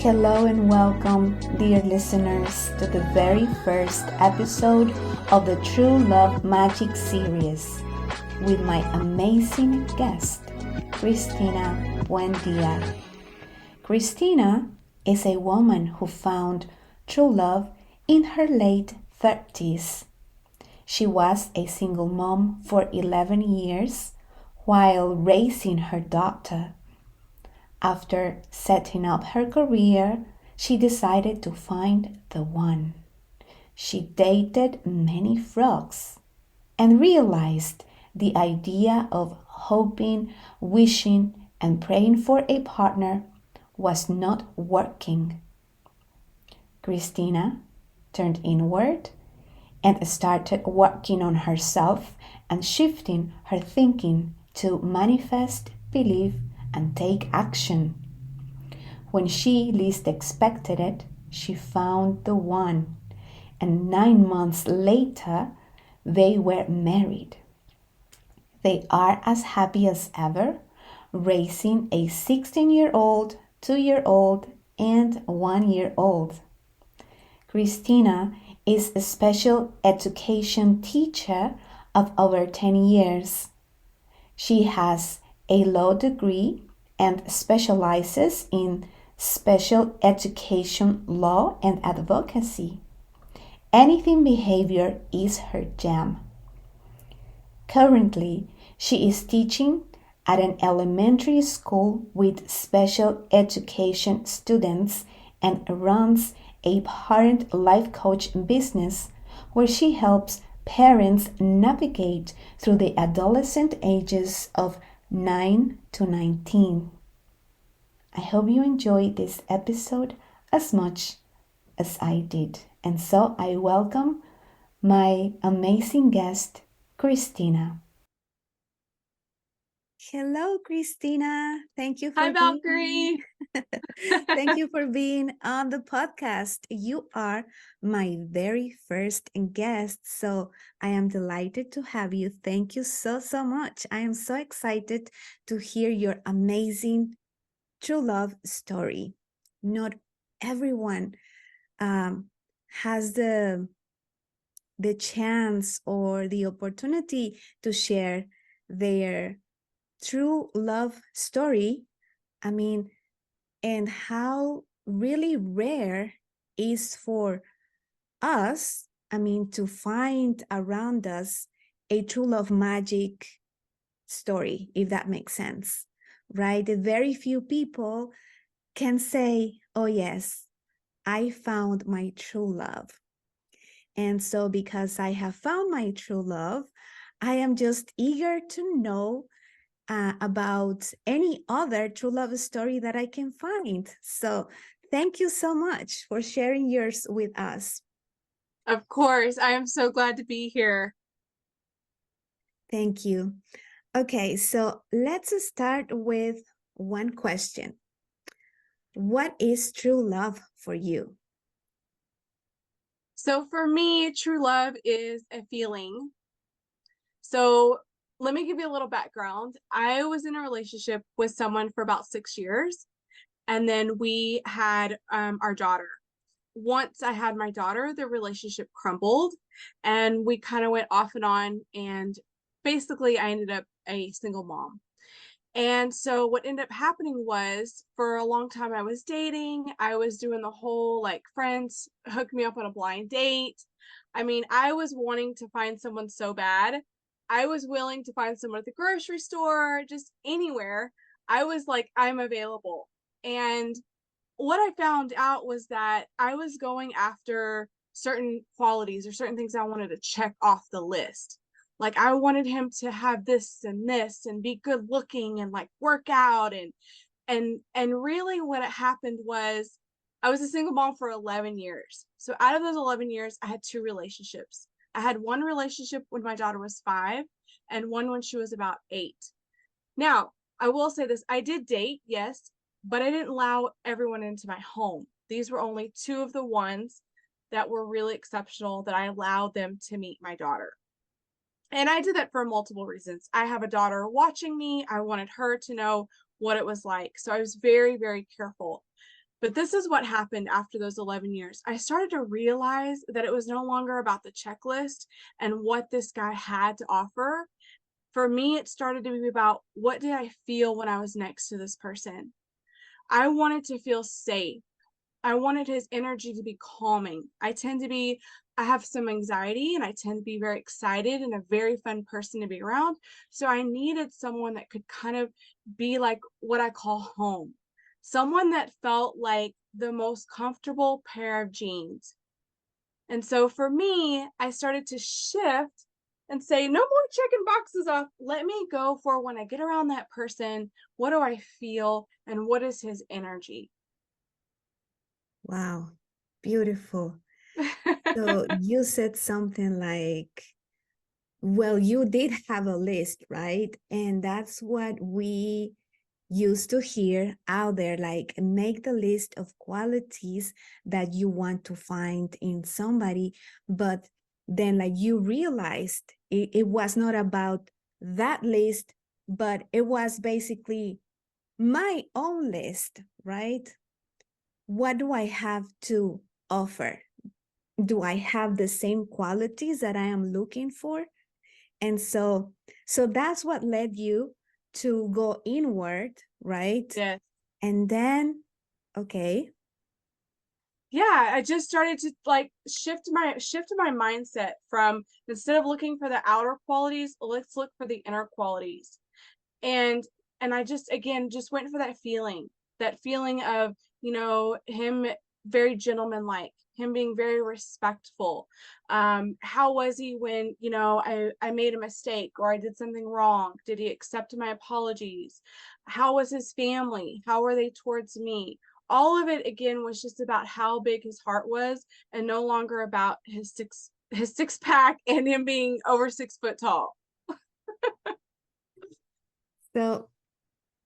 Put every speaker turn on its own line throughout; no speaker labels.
Hello and welcome, dear listeners, to the very first episode of the True Love Magic series with my amazing guest, Christina Buendia. Christina is a woman who found true love in her late 30s. She was a single mom for 11 years while raising her daughter. After setting up her career, she decided to find the one. She dated many frogs and realized the idea of hoping, wishing, and praying for a partner was not working. Christina turned inward and started working on herself and shifting her thinking to manifest, believe, and take action. When she least expected it, she found the one, and 9 months later, they were married. They are as happy as ever, raising a 16-year-old, 2-year-old, and 1-year-old. Christina is a special education teacher of over 10 years. She has a law degree and specializes in special education law and advocacy. Anything behavior is her jam. Currently, she is teaching at an elementary school with special education students and runs a parent life coach business where she helps parents navigate through the adolescent ages of 9 to 19. I hope you enjoyed this episode as much as I did. And so I welcome my amazing guest, Christina. Hello, Christina. Thank you
Hi,
for
Valkyrie.
Thank you for being on the podcast. You are my very first guest, so I am delighted to have you. Thank you so much. I am so excited to hear your amazing true love story. Not everyone has the chance or the opportunity to share their true love story. I mean, and how really rare is for us, to find around us a true love magic story, if that makes sense, right? Very few people can say, oh, yes, I found my true love. And so, because I have found my true love, I am just eager to know about any other true love story that I can find. So thank you so much for sharing yours with us.
Of course, I am so glad to be here.
Thank you. Okay, so let's start with one question. What is true love for you?
So for me, true love is a feeling. So let me give you a little background. I was in a relationship with someone for about 6 years, and then we had our daughter. Once I had my daughter, the relationship crumbled, and we kind of went off and on, and basically I ended up a single mom. And so what ended up happening was for a long time I was dating, I was doing the whole like friends hook me up on a blind date. I mean, I was wanting to find someone so bad. I was willing to find someone at the grocery store, just anywhere. I was like, I'm available. And what I found out was that I was going after certain qualities or certain things I wanted to check off the list. Like I wanted him to have this and be good looking and like work out and really what happened was I was a single mom for 11 years. So out of those 11 years, I had two relationships. I had one relationship when my daughter was 5 and one when she was about 8. Now, I will say this, I did date, yes, but I didn't allow everyone into my home. These were only two of the ones that were really exceptional that I allowed them to meet my daughter. And I did that for multiple reasons. I have a daughter watching me. I wanted her to know what it was like. So I was very, very careful. But this is what happened after those 11 years. I started to realize that it was no longer about the checklist and what this guy had to offer. For me, it started to be about what did I feel when I was next to this person? I wanted to feel safe. I wanted his energy to be calming. I have some anxiety and I tend to be very excited and a very fun person to be around. So I needed someone that could kind of be like what I call home. Someone that felt like the most comfortable pair of jeans. And so for me, I started to shift and say, no more checking boxes off. Let me go for when I get around that person, what do I feel and what is his energy?
Wow, beautiful. So you said something like, well, you did have a list, right? And that's what we used to hear out there, like make the list of qualities that you want to find in somebody. But then, like, you realized it was not about that list, but it was basically my own list, right? What do I have to offer? Do I have the same qualities that I am looking for? And so that's what led you to go inward, right?
Yes.
And then, okay,
Yeah, I just started to like shift my mindset from instead of looking for the outer qualities, let's look for the inner qualities. And I just again just went for that feeling of, him very gentlemanlike, him being very respectful. How was he when, I made a mistake or I did something wrong? Did he accept my apologies? How was his family? How were they towards me? All of it again was just about how big his heart was and no longer about his six pack and him being over 6 foot tall.
so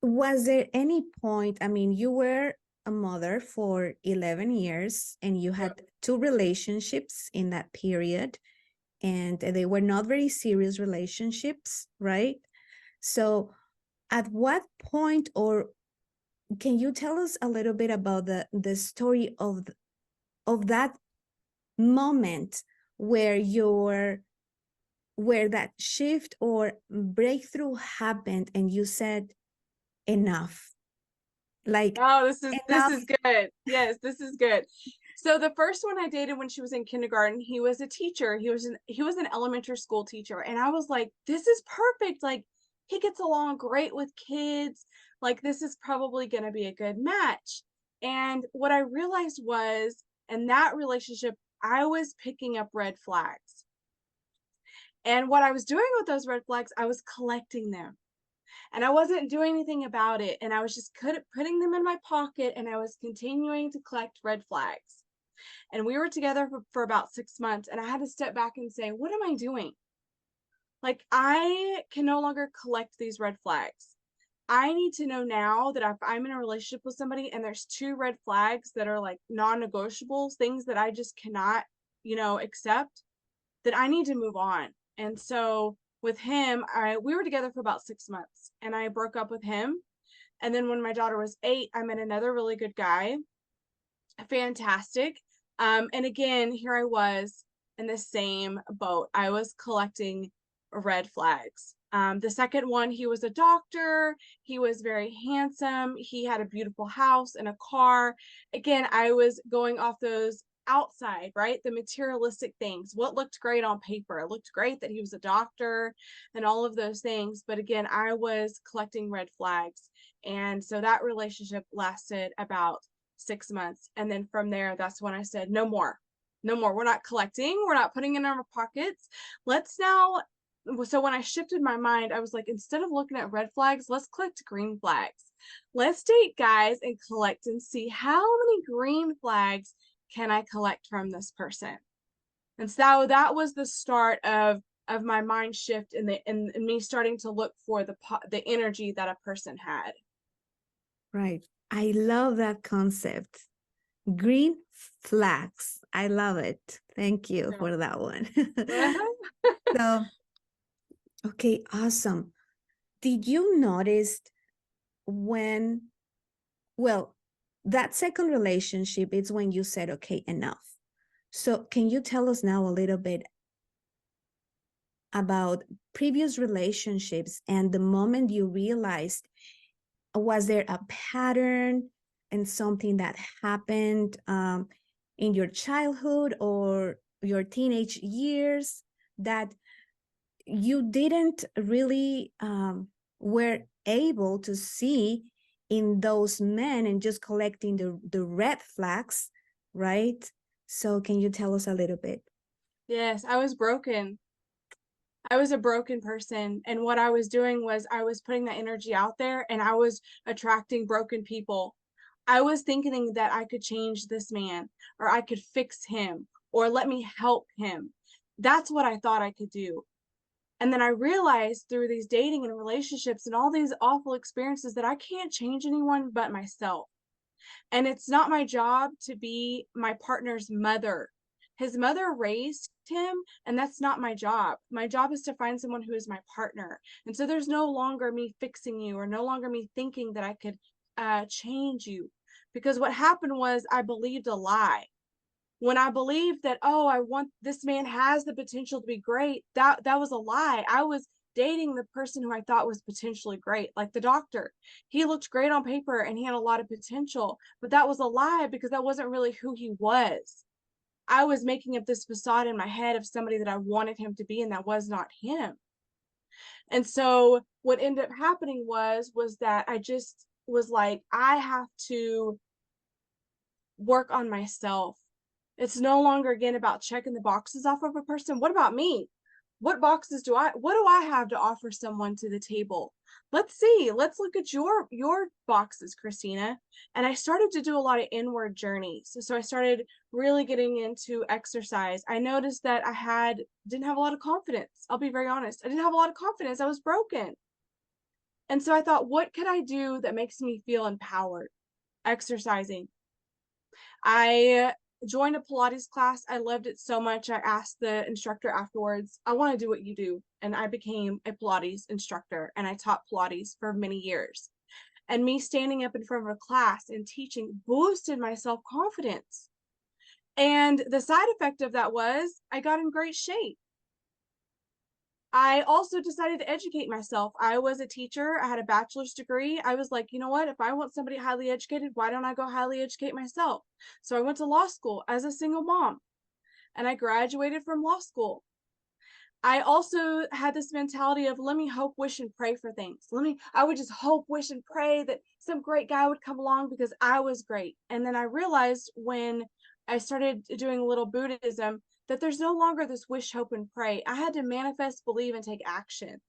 was there any point? I mean, you were a mother for 11 years and you
Yep.
had two relationships in that period, and they were not very serious relationships, right? So, at what point, or can you tell us a little bit about the story of that moment where where that shift or breakthrough happened and you said enough, like
Oh, this
enough.
is good. Yes, this is good. So the first one I dated when she was in kindergarten, he was a teacher. He was an elementary school teacher, and I was like, this is perfect. Like he gets along great with kids. Like this is probably going to be a good match. And what I realized was in that relationship, I was picking up red flags. And what I was doing with those red flags, I was collecting them and I wasn't doing anything about it. And I was just putting them in my pocket and I was continuing to collect red flags. And we were together for about 6 months. And I had to step back and say, what am I doing? Like, I can no longer collect these red flags. I need to know now that if I'm in a relationship with somebody and there's two red flags that are like non negotiables, things that I just cannot, accept, that I need to move on. And so with him, we were together for about 6 months and I broke up with him. And then when my daughter was 8, I met another really good guy, fantastic. And again, here I was in the same boat. I was collecting red flags. The second one, he was a doctor. He was very handsome. He had a beautiful house and a car. Again, I was going off those outside, right? The materialistic things. What looked great on paper? It looked great that he was a doctor and all of those things. But again, I was collecting red flags. And so that relationship lasted about 6 months. And then from there, that's when I said, no more, no more. We're not collecting. We're not putting in our pockets. Let's now. So when I shifted my mind, I was like, instead of looking at red flags, let's collect green flags. Let's date guys and collect and see how many green flags can I collect from this person. And so that was the start of my mind shift and me starting to look for the energy that a person had.
Right, I love that concept. Green flags, I love it. Thank you for that one.
Uh-huh.
So, okay, awesome. Did you notice when, well, that second relationship is when you said, okay, enough. So can you tell us now a little bit about previous relationships and the moment you realized, was there a pattern and something that happened in your childhood or your teenage years that you didn't really were able to see in those men and just collecting the red flags, right? So can you tell us a little bit?
Yes, I was broken. I was a broken person. And what I was doing was I was putting that energy out there and I was attracting broken people. I was thinking that I could change this man or I could fix him or let me help him. That's what I thought I could do. And then I realized through these dating and relationships and all these awful experiences that I can't change anyone but myself. And it's not my job to be my partner's mother. His mother raised him, and that's not my job. My job is to find someone who is my partner. And so there's no longer me fixing you or no longer me thinking that I could change you. Because what happened was I believed a lie. When I believed that, oh, I want this man has the potential to be great, that was a lie. I was dating the person who I thought was potentially great, like the doctor. He looked great on paper and he had a lot of potential, but that was a lie because that wasn't really who he was. I was making up this facade in my head of somebody that I wanted him to be, and that was not him. And so what ended up happening was that I just was like, I have to work on myself. It's no longer again about checking the boxes off of a person. What about me? What do I have to offer someone to the table? Let's see. Let's look at your boxes, Christina. And I started to do a lot of inward journeys. So I started really getting into exercise. I noticed that didn't have a lot of confidence. I'll be very honest. I didn't have a lot of confidence. I was broken. And so I thought, what could I do that makes me feel empowered? Exercising. I joined a Pilates class. I loved it so much. I asked the instructor afterwards, I want to do what you do. And I became a Pilates instructor and I taught Pilates for many years. And me standing up in front of a class and teaching boosted my self confidence. And the side effect of that was I got in great shape. I also decided to educate myself. I was a teacher. I had a bachelor's degree. I was like, you know what? If I want somebody highly educated, why don't I go highly educate myself? So I went to law school as a single mom and I graduated from law school. I also had this mentality of let me hope, wish, and pray for things. I would just hope, wish, and pray that some great guy would come along because I was great. And then I realized when I started doing a little Buddhism that there's no longer this wish, hope, and pray. I had to manifest, believe, and take action.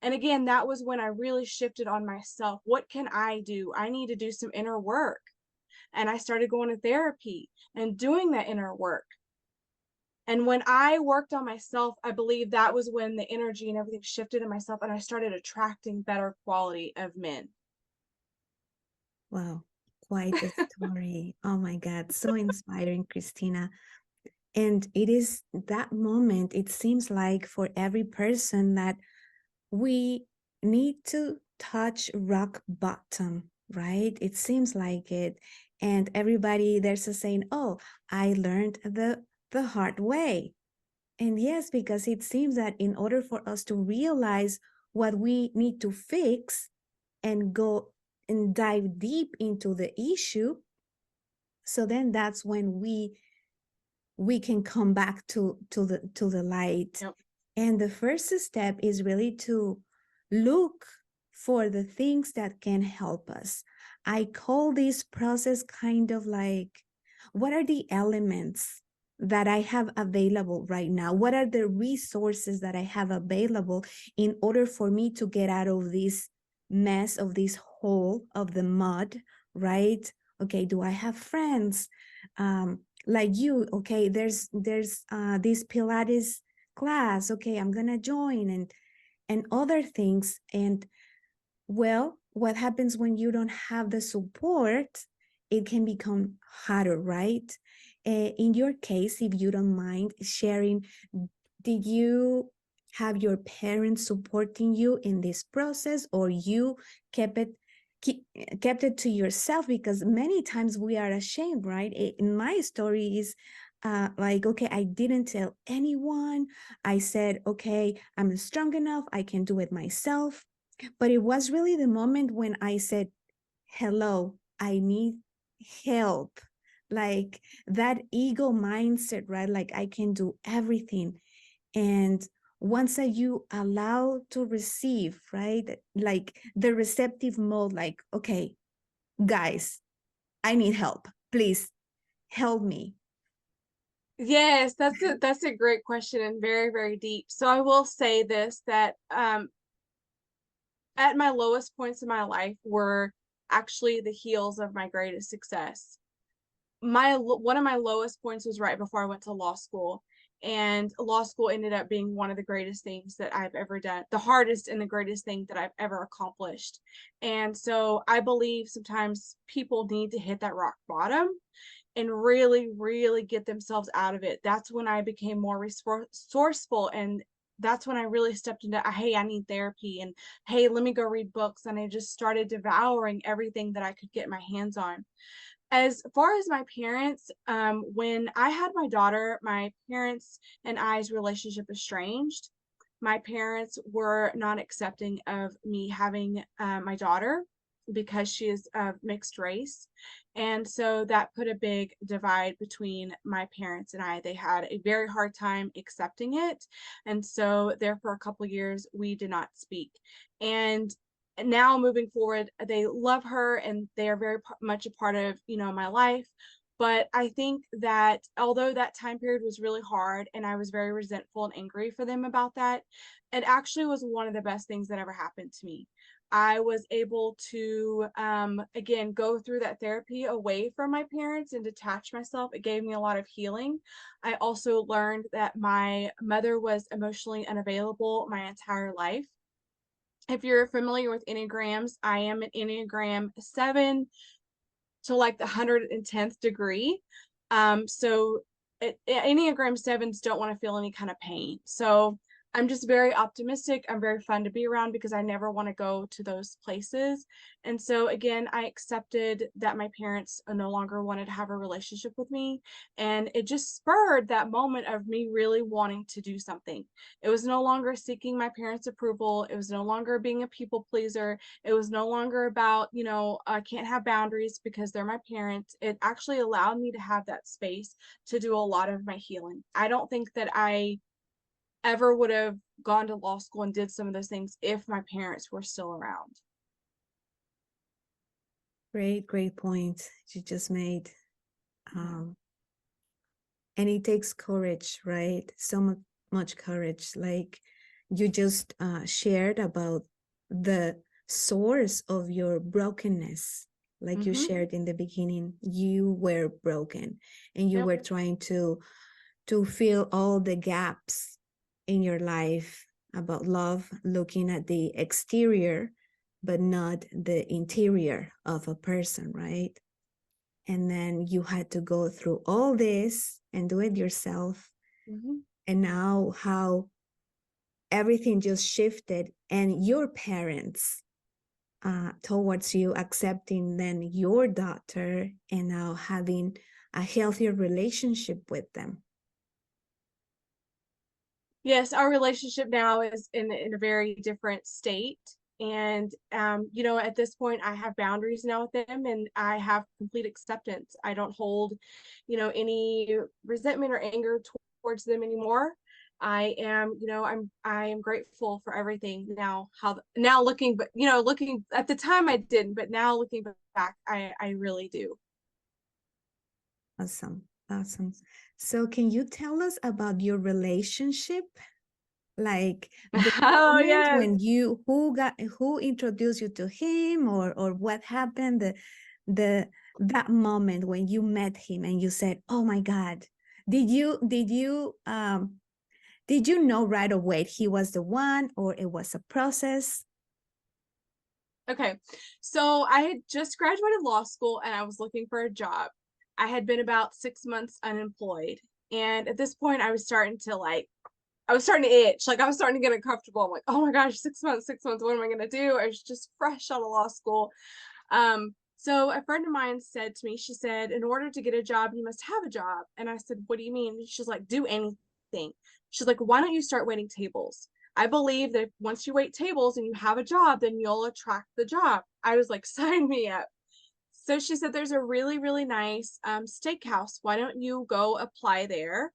And again, that was when I really shifted on myself. What can I do? I need to do some inner work. And I started going to therapy and doing that inner work. And when I worked on myself, I believe that was when the energy and everything shifted in myself and I started attracting better quality of men.
Wow, quite a story. Oh my God, so inspiring, Christina. And it is that moment, it seems like for every person that we need to touch rock bottom, right? It seems like it. And everybody, there's a saying, oh, I learned the hard way. And yes, because it seems that in order for us to realize what we need to fix and go and dive deep into the issue, so then that's when we can come back to the light.
Yep.
And the first step is really to look for the things that can help us. I call this process kind of like, what are the elements that I have available right now? What are the resources that I have available in order for me to get out of this mess, of this hole of the mud, right? Okay, do I have friends? Like you, okay, there's this Pilates class, okay, I'm gonna join, and other things. And well, what happens when you don't have the support? It can become harder, right? In your case, if you don't mind sharing, did you have your parents supporting you in this process, or you kept it kept it to yourself, because many times we are ashamed, right? In my story is like, okay, I didn't tell anyone. I said, okay, I'm strong enough, I can do it myself. But it was really the moment when I said, hello, I need help. Like that ego mindset, right? Like I can do everything. And once that you allow to receive, right? Like the receptive mode, like, okay, guys, I need help. Please help me.
Yes, that's a great question and very, very deep. So I will say this, that at my lowest points in my life were actually the heels of my greatest success. One of my lowest points was right before I went to law school, and law school ended up being one of the greatest things that I've ever done, the hardest and the greatest thing that I've ever accomplished. And so I believe sometimes people need to hit that rock bottom and really, really get themselves out of it. That's when I became more resourceful, and that's when I really stepped into, hey, I need therapy, and hey, let me go read books. And I just started devouring everything that I could get my hands on. As far as my parents, when I had my daughter, my parents and I's relationship estranged. My parents were not accepting of me having my daughter because she is of mixed race. And so that put a big divide between my parents and I. They had a very hard time accepting it. And so there for a couple of years, we did not speak. And now moving forward, they love her and they are very much a part of, my life. But I think that although that time period was really hard and I was very resentful and angry for them about that, it actually was one of the best things that ever happened to me. I was able to, again, go through that therapy away from my parents and detach myself. It gave me a lot of healing. I also learned that my mother was emotionally unavailable my entire life. If you're familiar with Enneagrams, I am an Enneagram 7 to like the 110th degree. So Enneagram 7s don't want to feel any kind of pain. So I'm just very optimistic. I'm very fun to be around because I never want to go to those places. And so again, I accepted that my parents no longer wanted to have a relationship with me. And it just spurred that moment of me really wanting to do something. It was no longer seeking my parents' approval. It was no longer being a people pleaser. It was no longer about, I can't have boundaries because they're my parents. It actually allowed me to have that space to do a lot of my healing. I don't think that I ever would have gone to law school and did some of those things if my parents were still around.
Great point you just made.
Yeah.
And it takes courage, right? So much courage. Like you just shared about the source of your brokenness. Like you
Mm-hmm.
shared in the beginning, you were broken and you
Yep.
were trying to fill all the gaps in your life about love, looking at the exterior, but not the interior of a person, right? And then you had to go through all this and do it yourself.
Mm-hmm.
And now how everything just shifted, and your parents towards you accepting then your daughter and now having a healthier relationship with them.
Yes, our relationship now is in a very different state. And, at this point, I have boundaries now with them and I have complete acceptance. I don't hold, any resentment or anger towards them anymore. I am grateful for everything now. Now looking, but, looking at the time I didn't, but now looking back, I really do.
Awesome. Awesome. So can you tell us about your relationship, like the
Oh,
moment
yes.
when you who introduced you to him, or what happened, the that moment when you met him and you said, oh my God, did you know right away he was the one, or it was a process?
Okay. So I had just graduated law school and I was looking for a job. I had been about 6 months unemployed. And at this point, I was starting to itch. Like I was starting to get uncomfortable. I'm like, oh my gosh, 6 months, 6 months. What am I going to do? I was just fresh out of law school. So a friend of mine said to me, she said, in order to get a job, you must have a job. And I said, what do you mean? She's like, do anything. She's like, why don't you start waiting tables? I believe that once you wait tables and you have a job, then you'll attract the job. I was like, sign me up. So she said, there's a really, really nice steakhouse. Why don't you go apply there?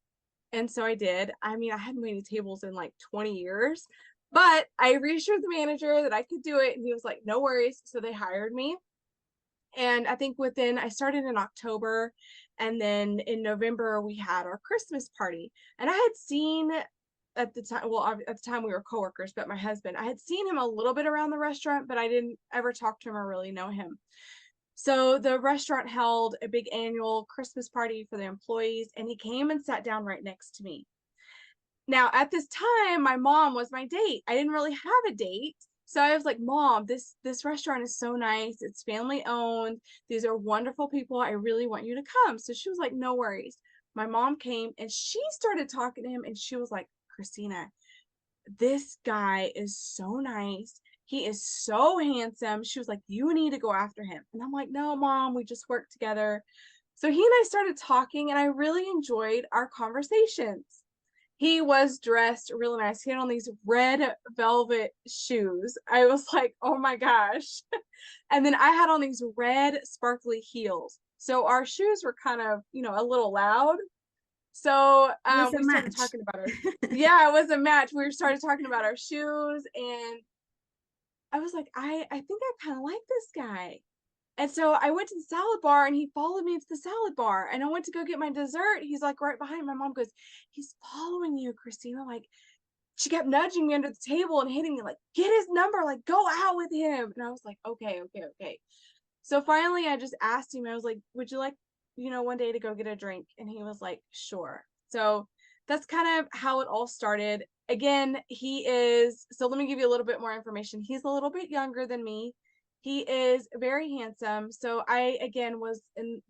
And so I did. I mean, I hadn't waited tables in like 20 years, but I reassured the manager that I could do it. And he was like, no worries. So they hired me. And I think I started in October, and then in November we had our Christmas party. And I had seen at the time, well, at the time we were coworkers, but my husband, I had seen him a little bit around the restaurant, but I didn't ever talk to him or really know him. So the restaurant held a big annual Christmas party for the employees, and he came and sat down right next to me. Now, at this time, my mom was my date. I didn't really have a date. So I was like, Mom, this restaurant is so nice. It's family owned. These are wonderful people. I really want you to come. So she was like, no worries. My mom came and she started talking to him, and she was like, Christina, this guy is so nice. He is so handsome. She was like, you need to go after him. And I'm like, no, Mom, we just work together. So he and I started talking, and I really enjoyed our conversations. He was dressed really nice. He had on these red velvet shoes. I was like, oh my gosh. And then I had on these red sparkly heels. So our shoes were kind of, a little loud. So
It was a
we started
match.
talking about yeah, it was a match. We started talking about our shoes, and I was like, I think I kind of like this guy. And so I went to the salad bar, and he followed me to the salad bar, and I went to go get my dessert. He's like right behind. My mom goes, he's following you, Christina. Like, she kept nudging me under the table and hitting me like, get his number, like go out with him. And I was like, okay, okay, okay. So finally I just asked him, I was like, would you like, one day to go get a drink? And he was like, sure. So that's kind of how it all started. Again, so let me give you a little bit more information. He's a little bit younger than me. He is very handsome. So I again was in,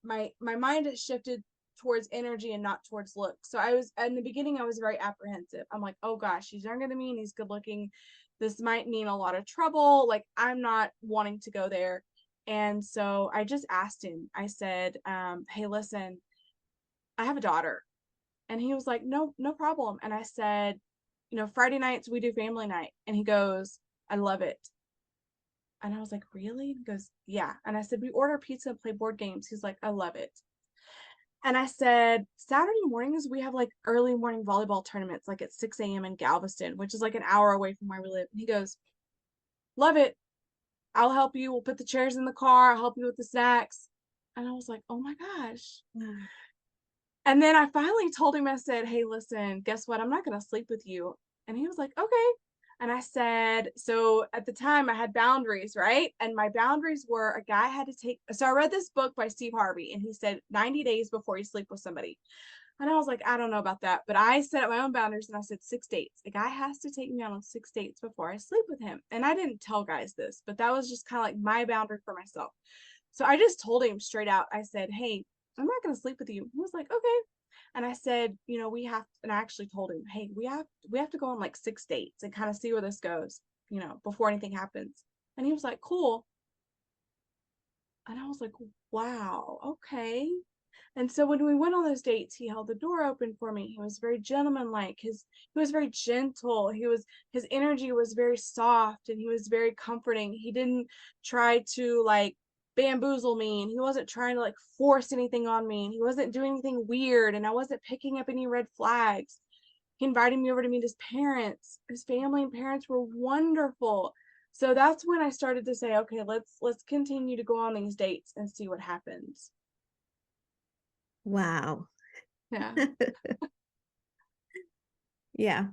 my mind has shifted towards energy and not towards look. So I was in the beginning, I was very apprehensive. I'm like, oh gosh, he's younger than me and he's good looking. This might mean a lot of trouble. Like, I'm not wanting to go there. And so I just asked him, I said, hey, listen, I have a daughter. And he was like, no, no problem. And I said, Friday nights we do family night. And he goes, I love it. And I was like, really? He goes, yeah. And I said, we order pizza and play board games. He's like, I love it. And I said, Saturday mornings, we have like early morning volleyball tournaments, like at 6 a.m. in Galveston, which is like an hour away from where we live. And he goes, love it. I'll help you. We'll put the chairs in the car. I'll help you with the snacks. And I was like, oh my gosh. And then I finally told him, I said, hey, listen, guess what? I'm not going to sleep with you. And he was like, okay. And I said, so at the time I had boundaries, right? And my boundaries were a guy had to take, so I read this book by Steve Harvey, and he said 90 days before you sleep with somebody. And I was like, I don't know about that. But I set up my own boundaries, and I said 6 dates. A guy has to take me out on 6 dates before I sleep with him. And I didn't tell guys this, but that was just kind of like my boundary for myself. So I just told him straight out, I said, hey, I'm not going to sleep with you. He was like, okay. And I said, and I actually told him, hey, we have to go on like 6 dates and kind of see where this goes, before anything happens. And he was like, cool. And I was like, wow, okay. And so when we went on those dates, he held the door open for me. He was very gentlemanlike. He was very gentle. His energy was very soft, and he was very comforting. He didn't try to like bamboozle me, and he wasn't trying to like force anything on me, and he wasn't doing anything weird, and I wasn't picking up any red flags. He invited me over to meet his parents. His family and parents were wonderful. So that's when I started to say, okay, let's continue to go on these dates and see what happens.
Wow.
Yeah.
Yeah.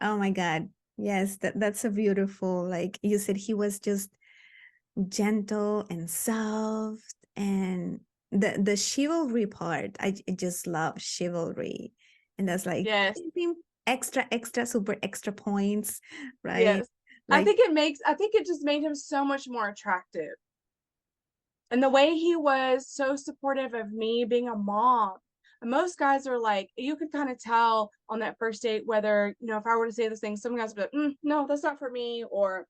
Oh my God. Yes, that's a beautiful, like you said, he was just gentle and soft, and the chivalry part, I just love chivalry. And that's like
Yes.
extra super extra points, right?
Yes.
Like,
I think it just made him so much more attractive. And the way he was so supportive of me being a mom. And most guys are like, you could kind of tell on that first date whether, if I were to say this thing, some guys would be like, no, that's not for me. Or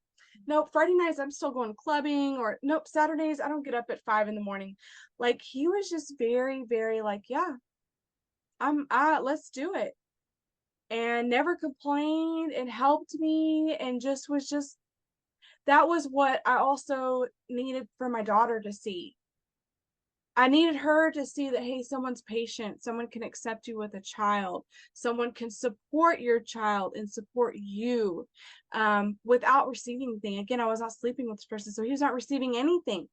nope, Friday nights I'm still going clubbing, or nope, Saturdays I don't get up at 5 in the morning. Like he was just very, very like, yeah, let's do it. And never complained and helped me and just was just that was what I also needed for my daughter to see. I needed her to see that, hey, someone's patient, someone can accept you with a child, someone can support your child and support you without receiving anything. Again, I was not sleeping with this person, so he was not receiving anything.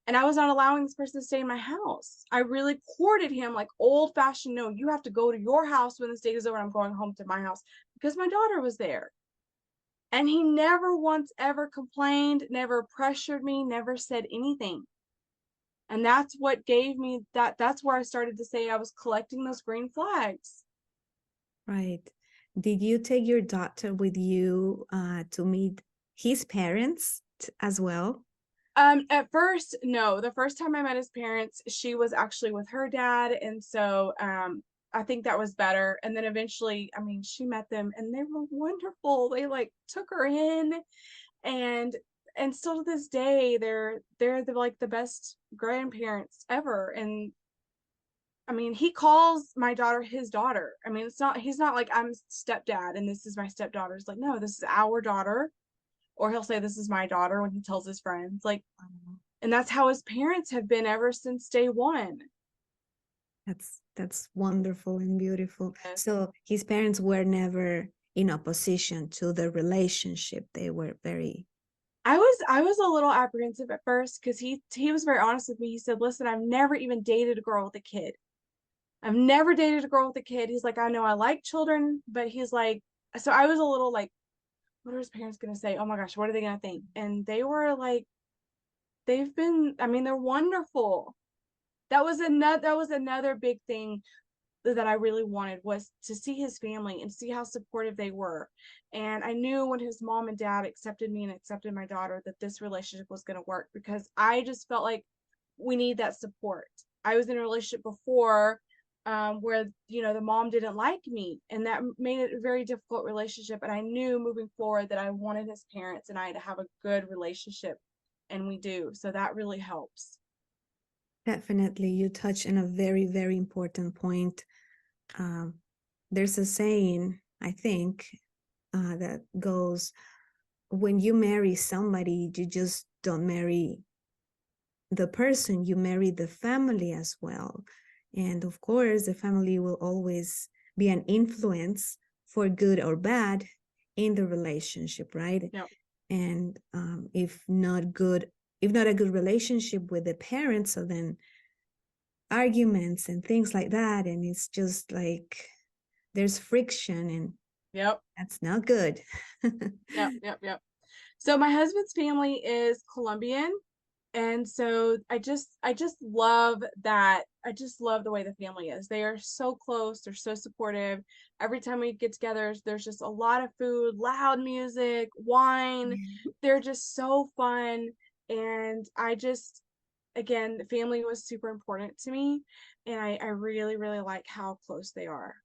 And I was not allowing this person to stay in my house. I really courted him like old fashioned. No, you have to go to your house when this date is over. I'm going home to my house because my daughter was there. And he never once ever complained, never pressured me, never said anything. And that's what gave me that's where I started to say I was collecting those green flags.
Right. Did you take your daughter with you to meet his parents as well?
At first, no. The first time I met his parents, she was actually with her dad, and so I think that was better. And then eventually, I mean, she met them and they were wonderful. They like took her in, and still to this day they're like the best grandparents ever. And I mean, he calls my daughter his daughter. I mean, he's not like I'm stepdad and this is my stepdaughter. It's like, no, this is our daughter. Or he'll say this is my daughter when he tells his friends. Like, and that's how his parents have been ever since day one.
That's wonderful and beautiful.
Yes.
So his parents were never in opposition to the relationship. They were very
I was a little apprehensive at first because he was very honest with me. He said, listen, I've never even dated a girl with a kid. I've never dated a girl with a kid. He's like, I know I like children, but he's like, so I was a little like, what are his parents gonna say? Oh my gosh, what are they gonna think? And they were like, they've been, I mean, they're wonderful. That was another big thing that I really wanted, was to see his family and see how supportive they were. And I knew when his mom and dad accepted me and accepted my daughter that this relationship was going to work, because I just felt like we need that support. I was in a relationship before where the mom didn't like me, and that made it a very difficult relationship. And I knew moving forward that I wanted his parents and I to have a good relationship, and we do. So that really helps.
definitely. You touch on a very, very important point. Um, there's a saying, I think, that goes, when you marry somebody, you just don't marry the person, you marry the family as well. And of course, the family will always be an influence for good or bad in the relationship, right?
Yeah.
And if not a good relationship with the parents, so then arguments and things like that. And it's just like there's friction, and
Yep.
that's not good.
Yep. Yep. Yep. So my husband's family is Colombian, and so I just love that. I just love the way the family is. They are so close, they're so supportive. Every time we get together, there's just a lot of food, loud music, wine. They're just so fun. And I just, again, the family was super important to me, and I really, really like how close they are.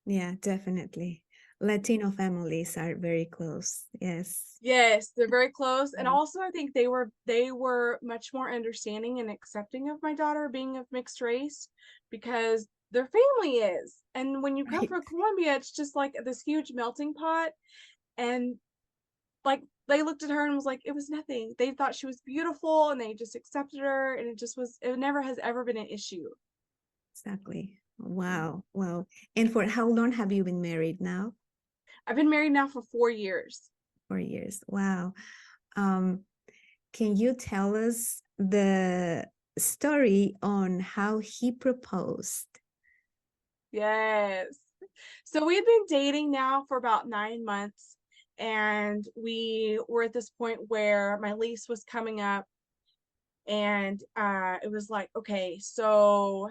Yeah, definitely. Latino families are very close. Yes.
Yes, they're very close. And also I think they were much more understanding and accepting of my daughter being of mixed race, because their family is. And when you come
Right.
from Colombia, it's just like this huge melting pot. And like they looked at her and was like, it was nothing. They thought she was beautiful and they just accepted her, and it never has ever been an issue.
Exactly. Wow. Wow. And for how long have you been married now?
I've been married now for 4 years.
4 years. Wow. Um, can you tell us the story on how he proposed?
Yes. So we had been dating now for about 9 months, and we were at this point where my lease was coming up, and it was like, okay, so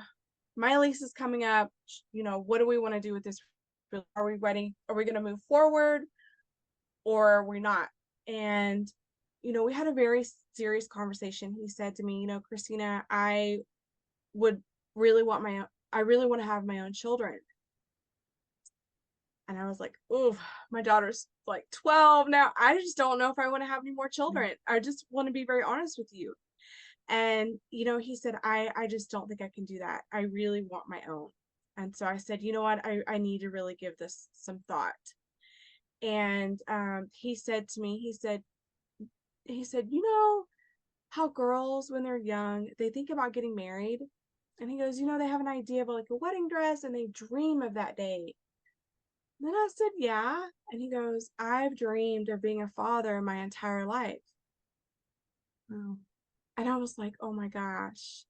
my lease is coming up. What do we want to do with this? Are we ready? Are we going to move forward, or are we not? And we had a very serious conversation. He said to me, Christina, would really want my I really want to have my own children. And I was like, "Ooh, my daughter's like 12 now. I just don't know if I want to have any more children. I just want to be very honest with you." And, he said, I just don't think I can do that. I really want my own. And so I said, you know what? I need to really give this some thought. And he said to me, he said, how girls, when they're young, they think about getting married. And he goes, they have an idea of like a wedding dress and they dream of that day. And then I said, yeah. And he goes, I've dreamed of being a father my entire life.
Wow.
And I was like, oh my gosh.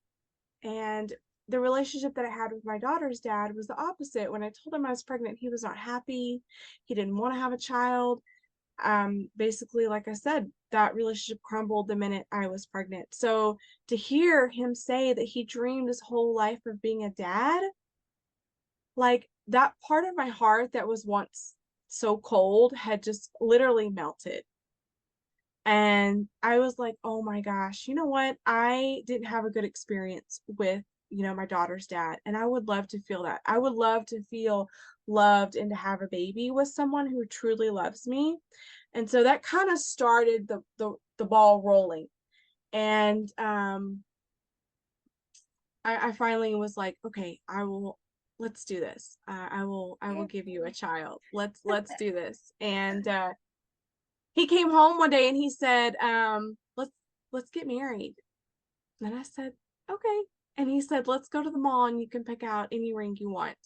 And the relationship that I had with my daughter's dad was the opposite. When I told him I was pregnant, he was not happy. He didn't want to have a child. Basically, like I said, that relationship crumbled the minute I was pregnant. So to hear him say that he dreamed his whole life of being a dad, like that part of my heart that was once so cold had just literally melted. And I was like, oh my gosh, you know what? I didn't have a good experience with, my daughter's dad. And I would love to feel that. I would love to feel loved and to have a baby with someone who truly loves me. And so that kind of started the ball rolling. And I finally was like, okay, let's do this. I will give you a child. Let's do this. And he came home one day and he said, let's get married. And I said, okay. And he said, let's go to the mall and you can pick out any ring you want.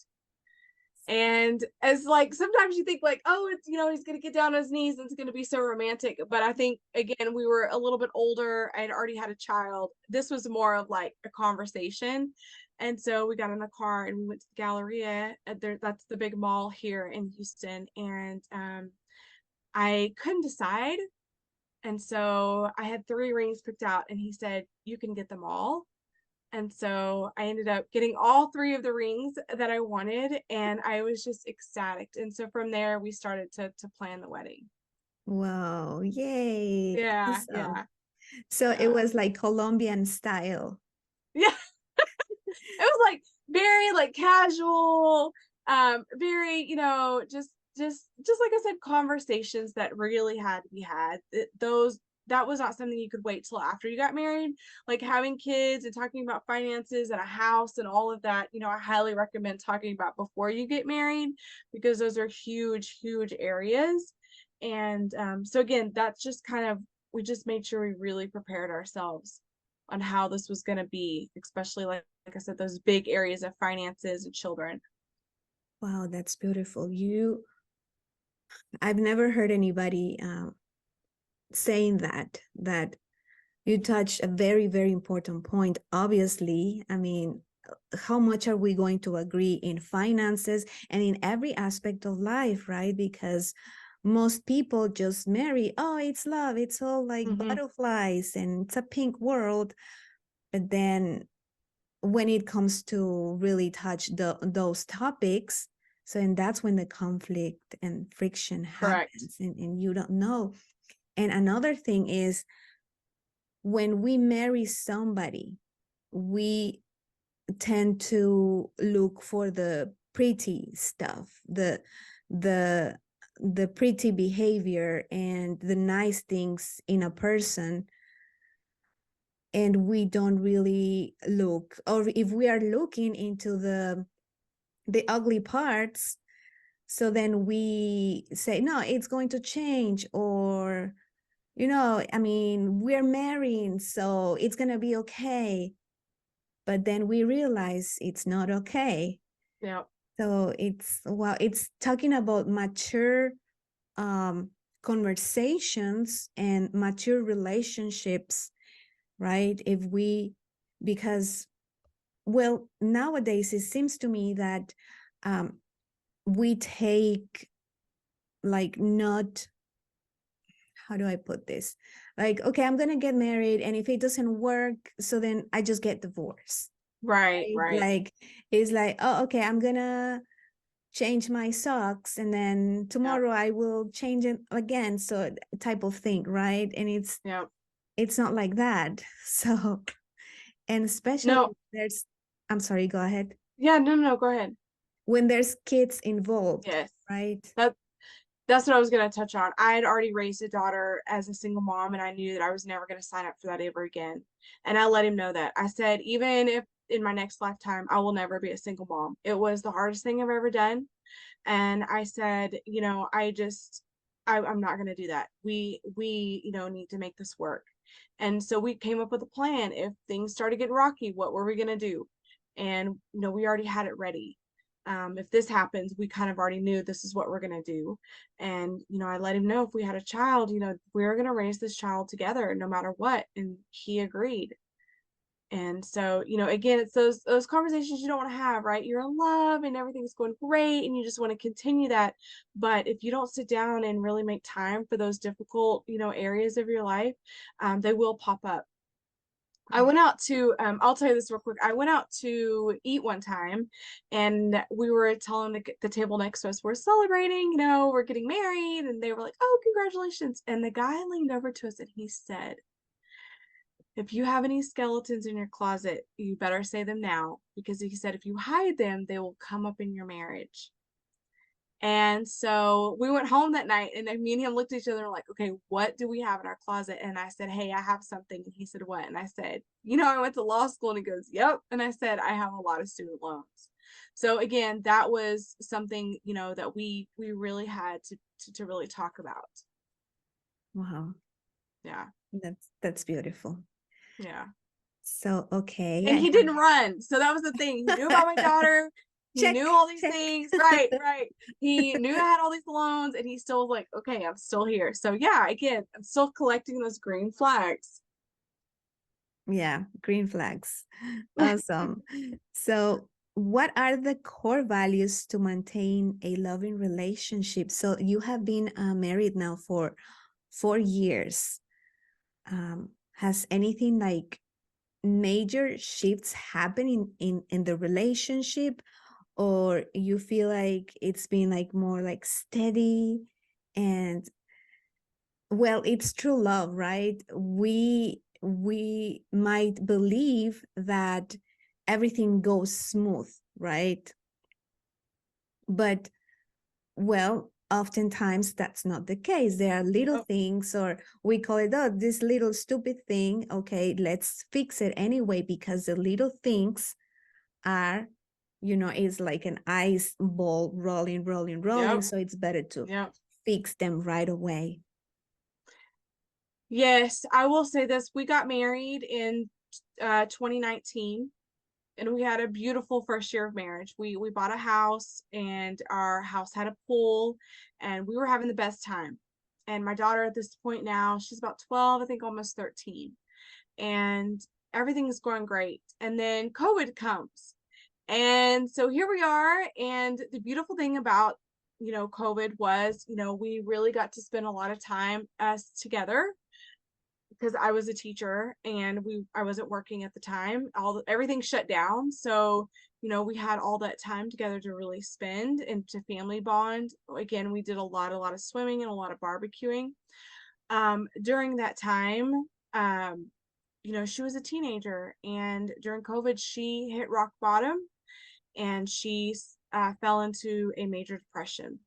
And as like sometimes you think like, oh, it's he's gonna get down on his knees and it's gonna be so romantic. But I think again, we were a little bit older. I had already had a child. This was more of like a conversation. And so we got in the car and we went to the Galleria. That's the big mall here in Houston. And I couldn't decide. And so I had 3 rings picked out, and he said, you can get them all. And so I ended up getting all 3 of the rings that I wanted, and I was just ecstatic. And so from there, we started to plan the wedding.
Wow. Yay.
Yeah,
Awesome.
yeah,
So it
yeah.
was like Colombian style.
Yeah, it was like very like casual, very, just like I said, conversations that really had to be had. That was not something you could wait till after you got married. Like having kids and talking about finances and a house and all of that, I highly recommend talking about before you get married because those are huge, huge areas. And so again, that's just kind of we just made sure we really prepared ourselves on how this was going to be, especially like I said, those big areas of finances and children.
Wow, that's beautiful. I've never heard anybody saying that you touched a very, very important point. Obviously, I mean, how much are we going to agree in finances and in every aspect of life, right? Because most people just marry, oh, it's love, it's all like
Mm-hmm.
butterflies and it's a pink world. But then when it comes to really touch those topics, so and that's when the conflict and friction
Correct.
happens, and you don't know. And another thing is when we marry somebody, we tend to look for the pretty stuff, the the pretty behavior and the nice things in a person, and we don't really look, or if we are looking into the ugly parts, so then we say no, it's going to change, or I mean, we're marrying, so it's going to be okay. But then we realize it's not okay.
Yeah.
So it's talking about mature um, conversations and mature relationships, right? Because, well, nowadays it seems to me that um, we take like not, how do I put this? Like, okay, I'm going to get married, and if it doesn't work, so then I just get divorced.
Right.
Right?
Right.
Like, it's like, oh, okay, I'm going to change my socks, and then
Yeah.
tomorrow I will change it again. So type of thing, right? And
Yeah.
it's not like that. So, and especially
No.
I'm sorry, go ahead.
Yeah. No. No. Go ahead.
when there's kids involved,
Yes.
right?
That that's what I was going to touch on. I had already raised a daughter as a single mom, and I knew that I was never going to sign up for that ever again. And I let him know that. I said, even if in my next lifetime, I will never be a single mom. It was the hardest thing I've ever done. And I said, I'm not going to do that. We need to make this work. And so we came up with a plan. If things started getting rocky, what were we going to do? And, we already had it ready. If this happens, we kind of already knew this is what we're going to do. And, I let him know if we had a child, we're going to raise this child together no matter what. And he agreed. And so, again, it's those conversations you don't want to have, right? You're in love and everything's going great and you just want to continue that. But if you don't sit down and really make time for those difficult, areas of your life, they will pop up. I went out to, I'll tell you this real quick. I went out to eat one time and we were telling the table next to us, we're celebrating, we're getting married. And they were like, oh, congratulations. And the guy leaned over to us and he said, if you have any skeletons in your closet, you better say them now, because he said if you hide them, they will come up in your marriage. And so we went home that night, and then me and him looked at each other and were like, okay, what do we have in our closet? And I said, hey, I have something. And he said, what? And I said, I went to law school. And he goes, yep. And I said, I have a lot of student loans. So again, that was something, that we really had to really talk about.
Wow.
Yeah.
That's beautiful.
Yeah.
So, okay.
And he didn't run. So that was the thing. He knew about my daughter. He
Check,
knew all these
check.
things. Right, right. He knew I had all these loans and he still was like, okay, I'm still here. So yeah, again, I'm still collecting those green flags.
Yeah, green flags. Awesome. So, what are the core values to maintain a loving relationship? So, you have been married now for 4 years. Has anything like major shifts happening in the relationship, or you feel like it's been like more like steady and well, it's true love, right? We might believe that everything goes smooth, right? But well, oftentimes that's not the case. There are little
Yep.
things, or we call it, oh, this little stupid thing. Okay, let's fix it anyway, because the little things are, it's like an ice ball rolling, rolling, rolling.
Yep.
So it's better to
Yep.
fix them right away.
Yes, I will say this. We got married in 2019 and we had a beautiful first year of marriage. We bought a house and our house had a pool and we were having the best time. And my daughter at this point now, she's about 12, I think almost 13. And everything is going great. And then COVID comes. And so here we are. And the beautiful thing about, COVID was, we really got to spend a lot of time us together because I was a teacher and I wasn't working at the time. Everything shut down. So, we had all that time together to really spend and to family bond. Again, we did a lot of swimming and a lot of barbecuing. During that time, she was a teenager, and during COVID, she hit rock bottom and she fell into a major depression.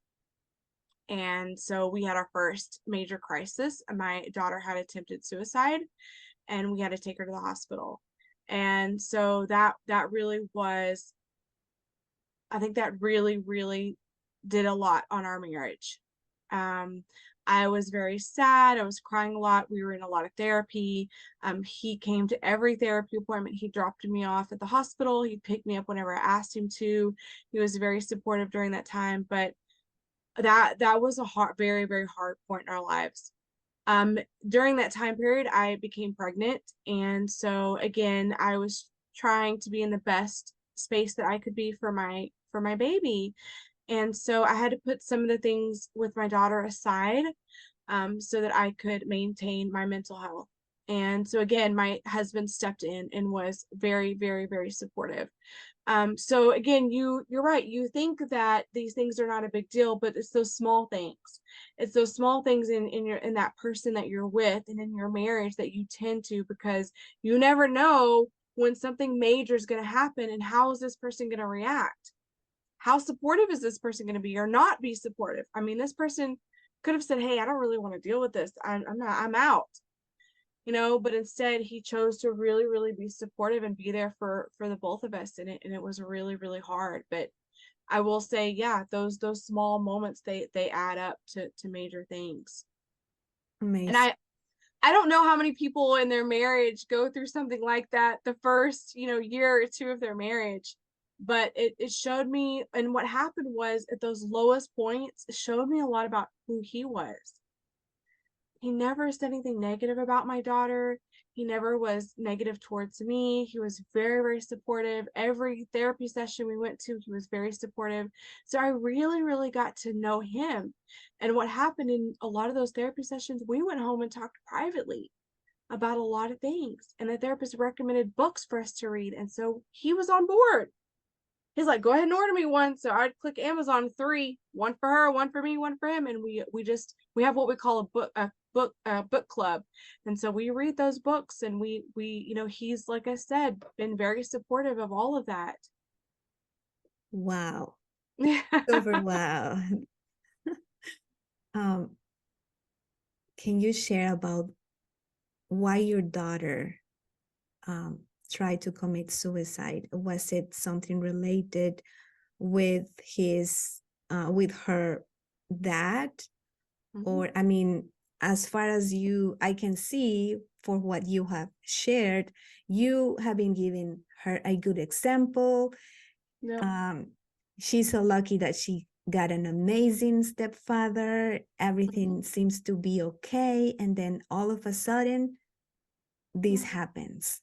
And so we had our first major crisis. My daughter had attempted suicide and we had to take her to the hospital. And so that really was, I think that really, really did a lot on our marriage. I was very sad. I was crying a lot. We were in a lot of therapy. He came to every therapy appointment. He dropped me off at the hospital. He picked me up whenever I asked him to. He was very supportive during that time. But that was a very, very hard point in our lives. During that time period, I became pregnant. And so again, I was trying to be in the best space that I could be for my baby. And so I had to put some of the things with my daughter aside, so that I could maintain my mental health. And so again, my husband stepped in and was very, very, very supportive. So again, you're right. You think that these things are not a big deal, but it's those small things. It's those small things in that person that you're with and in your marriage that you tend to, because you never know when something major is going to happen and how is this person going to react. how supportive is this person going to be or not be supportive? I mean, this person could have said, hey, I don't really want to deal with this. I'm not, I'm out, you know, but instead he chose to really, really be supportive and be there for the both of us. And it was really, really hard. But I will say, yeah, those small moments, they add up to major things. And
Amazing.
I don't know how many people in their marriage go through something like that the first, you know, year or two of their marriage. But it showed me, and what happened was at those lowest points, it showed me a lot about who he was. He never said anything negative about my daughter. He never was negative towards me. He was very, very supportive. Every therapy session we went to, he was very supportive. So I really, really got to know him. And what happened in a lot of those therapy sessions, we went home and talked privately about a lot of things. And the therapist recommended books for us to read. And so he was on board. He's like, go ahead and order me one. So I'd click Amazon, 3, one for her, one for me, one for him. And we have what we call a book club. And so we read those books, and we, you know, he's, like I said, been very supportive of all of that.
Wow. Super wow. Um, can you share about why your daughter um, tried to commit suicide? Was it something related with with her dad?
Mhm.
Or, I mean, as far as I can see for what you have shared, you have been giving her a good example.
Yep.
Um, she's so lucky that she got an amazing stepfather. Everything seems to be okay. And then all of a sudden, this
Mhm.
happens.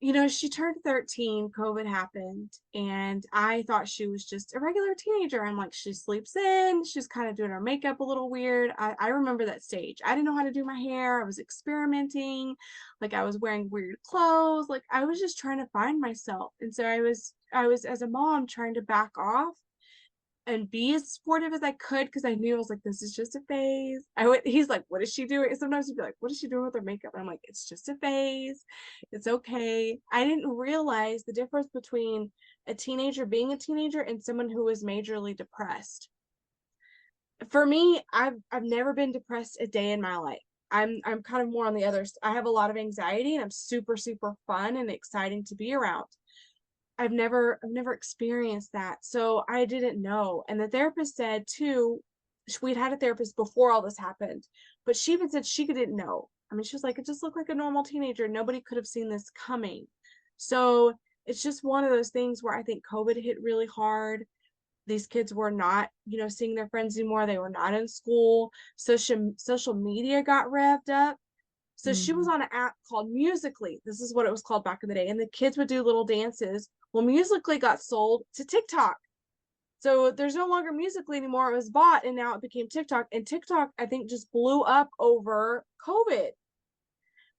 You know, she turned 13, COVID happened, and I thought she was just a regular teenager. I'm like, she sleeps in, she's kind of doing her makeup a little weird. I remember that stage. I didn't know how to do my hair. I was experimenting, like I was wearing weird clothes, like I was just trying to find myself. And so I was as a mom trying to back off and be as supportive as I could, because I knew, I was like, this is just a phase. He's like, what is she doing? Sometimes he'd be like, what is she doing with her makeup? And I'm like, it's just a phase. It's okay. I didn't realize the difference between a teenager being a teenager and someone who is majorly depressed. For me, I've never been depressed a day in my life. I'm kind of more on the other. I have a lot of anxiety, and I'm super, super fun and exciting to be around. I've never experienced that. So I didn't know. And the therapist said too, we'd had a therapist before all this happened, but she even said she didn't know. I mean, she was like, it just looked like a normal teenager. Nobody could have seen this coming. So it's just one of those things where I think COVID hit really hard. These kids were not, you know, seeing their friends anymore. They were not in school. Social media got revved up. So she was
Mhm.
on an app called Musically. This is what it was called back in the day. And the kids would do little dances. Well, Musically got sold to TikTok. So there's no longer Musically anymore. It was bought, and now it became TikTok. And TikTok, I think, just blew up over COVID.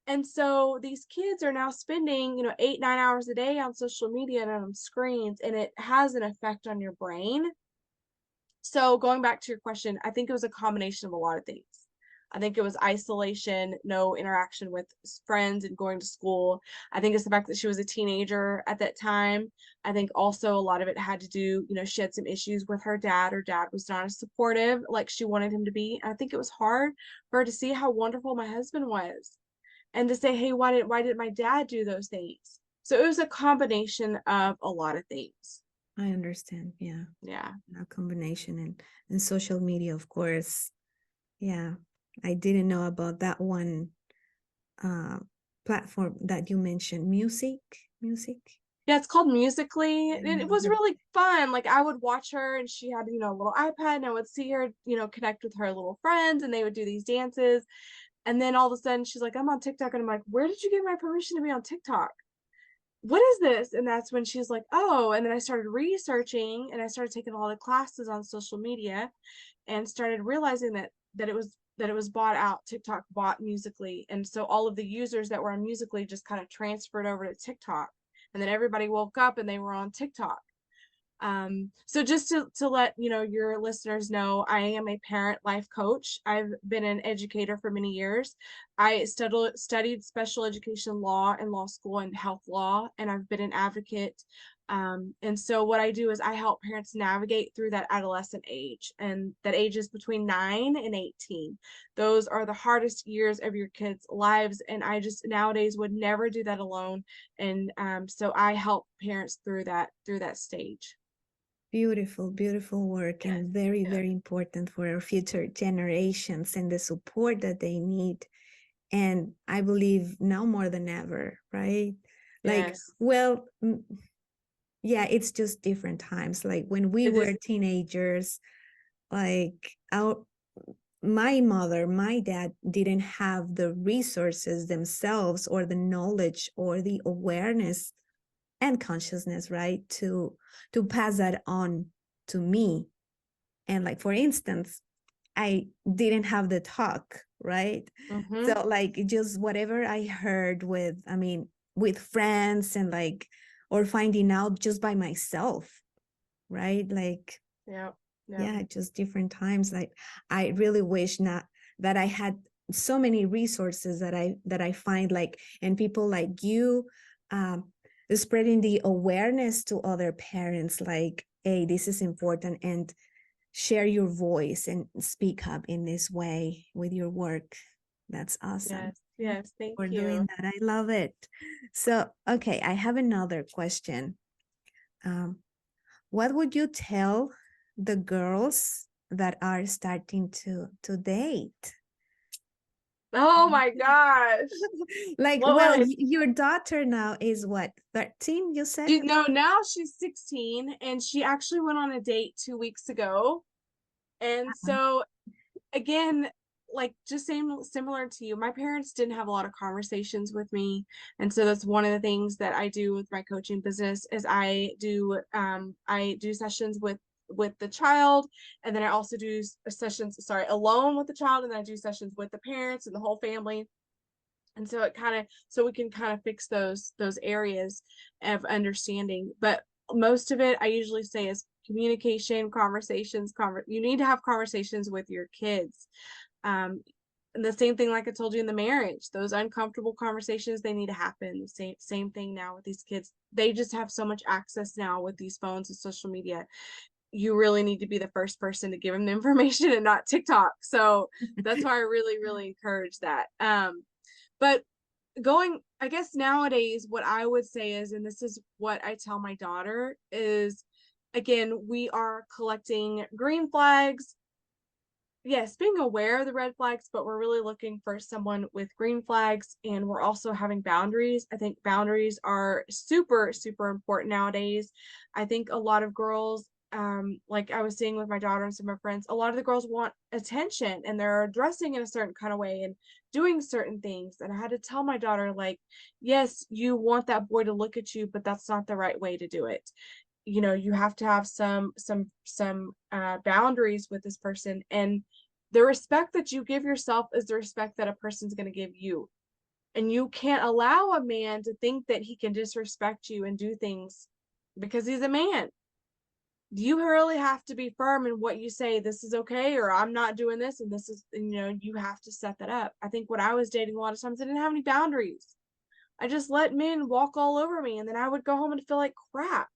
And so these kids are now spending, you know, 8, 9 hours a day on social media and on screens, and it has an effect on your brain. So going back to your question, I think it was a combination of a lot of things. I think it was isolation, no interaction with friends and going to school. I think it's the fact that she was a teenager at that time. I think also a lot of it had to do, you know, she had some issues with her dad. Her dad was not as supportive like she wanted him to be. And I think it was hard for her to see how wonderful my husband was, and to say, hey, why did my dad do those things? So it was a combination of a lot of things.
I understand. Yeah.
Yeah.
A combination and social media, of course. Yeah. I didn't know about that one uh platform that you mentioned. Music.
Yeah, it's called Musically.
Yeah,
And it was really fun. Like I would watch her, and she had, you know, a little iPad, and I would see her, you know, connect with her little friends, and they would do these dances. And then all of a sudden she's like, I'm on TikTok. And I'm like, where did you get my permission to be on TikTok? What is this? And that's when she's like, oh. And then I started researching, and I started taking a lot of classes on social media, and started realizing that it was bought out. TikTok bought Musically. And so all of the users that were on Musically just kind of transferred over to TikTok. And then everybody woke up and they were on TikTok. So just to let you know, your listeners know, I am a parent life coach. I've been an educator for many years. I studied special education law in law school and health law, and I've been an advocate And so what I do is I help parents navigate through that adolescent age, and that age is between 9 and 18. Those are the hardest years of your kids' lives. And I just nowadays would never do that alone. And so I help parents through that stage.
Beautiful, beautiful work,
Yes.
and very,
Yes.
very important for our future generations and the support that they need. And I believe now more than ever, right? Like,
Yes.
well, yeah, it's just different times. Like when we
It
were
is.
teenagers, like our my mother, my dad didn't have the resources themselves or the knowledge or the awareness and consciousness, right? To pass that on to me. And like for instance, I didn't have the talk, right?
Mm-hmm.
So like just whatever I heard with, I mean, with friends and like, or finding out just by myself, right? Like,
Yeah. Yeah.
yeah, just different times. Like I really wish not that I had so many resources that I find like, and people like you, um, spreading the awareness to other parents, like, hey, this is important, and share your voice and speak up in this way with your work. That's awesome.
Yes. Yes. Thank
For
you.
doing that. I love it. So, okay, I have another question. Um, what would you tell the girls that are starting to date?
Oh my gosh.
Like,
What
well,
would
your daughter now is what, 13, you said?
you know? Now she's 16, and she actually went on a date 2 weeks ago. And so again, like just same similar to you, my parents didn't have a lot of conversations with me. And so that's one of the things that I do with my coaching business is I do sessions with the child, and then I also do sessions, sorry, alone with the child, and then I do sessions with the parents and the whole family. And so it kind of, so we can kind of fix those areas of understanding. But most of it I usually say is communication, conversations. You need to have conversations with your kids. And the same thing, like I told you, in the marriage, those uncomfortable conversations, they need to happen. Same thing now with these kids. They just have so much access now with these phones and social media. You really need to be the first person to give them the information and not TikTok. So that's why I really encourage that. But going, I guess nowadays, what I would say is, and this is what I tell my daughter, is again, we are collecting green flags. Yes, being aware of the red flags, but we're really looking for someone with green flags. And we're also having boundaries. I think boundaries are super important nowadays. I think a lot of girls, like I was seeing with my daughter and some of my friends, a lot of the girls want attention, and they're dressing in a certain kind of way and doing certain things. And I had to tell my daughter, like, yes, you want that boy to look at you, but that's not the right way to do it. You know, you have to have some boundaries with this person, and the respect that you give yourself is the respect that a person's going to give you. And you can't allow a man to think that he can disrespect you and do things because he's a man. You really have to be firm in what you say. This is okay, or I'm not doing this, and this is, you know, you have to set that up. I think when I was dating, a lot of times I didn't have any boundaries. I just let men walk all over me, and then I would go home and feel like crap.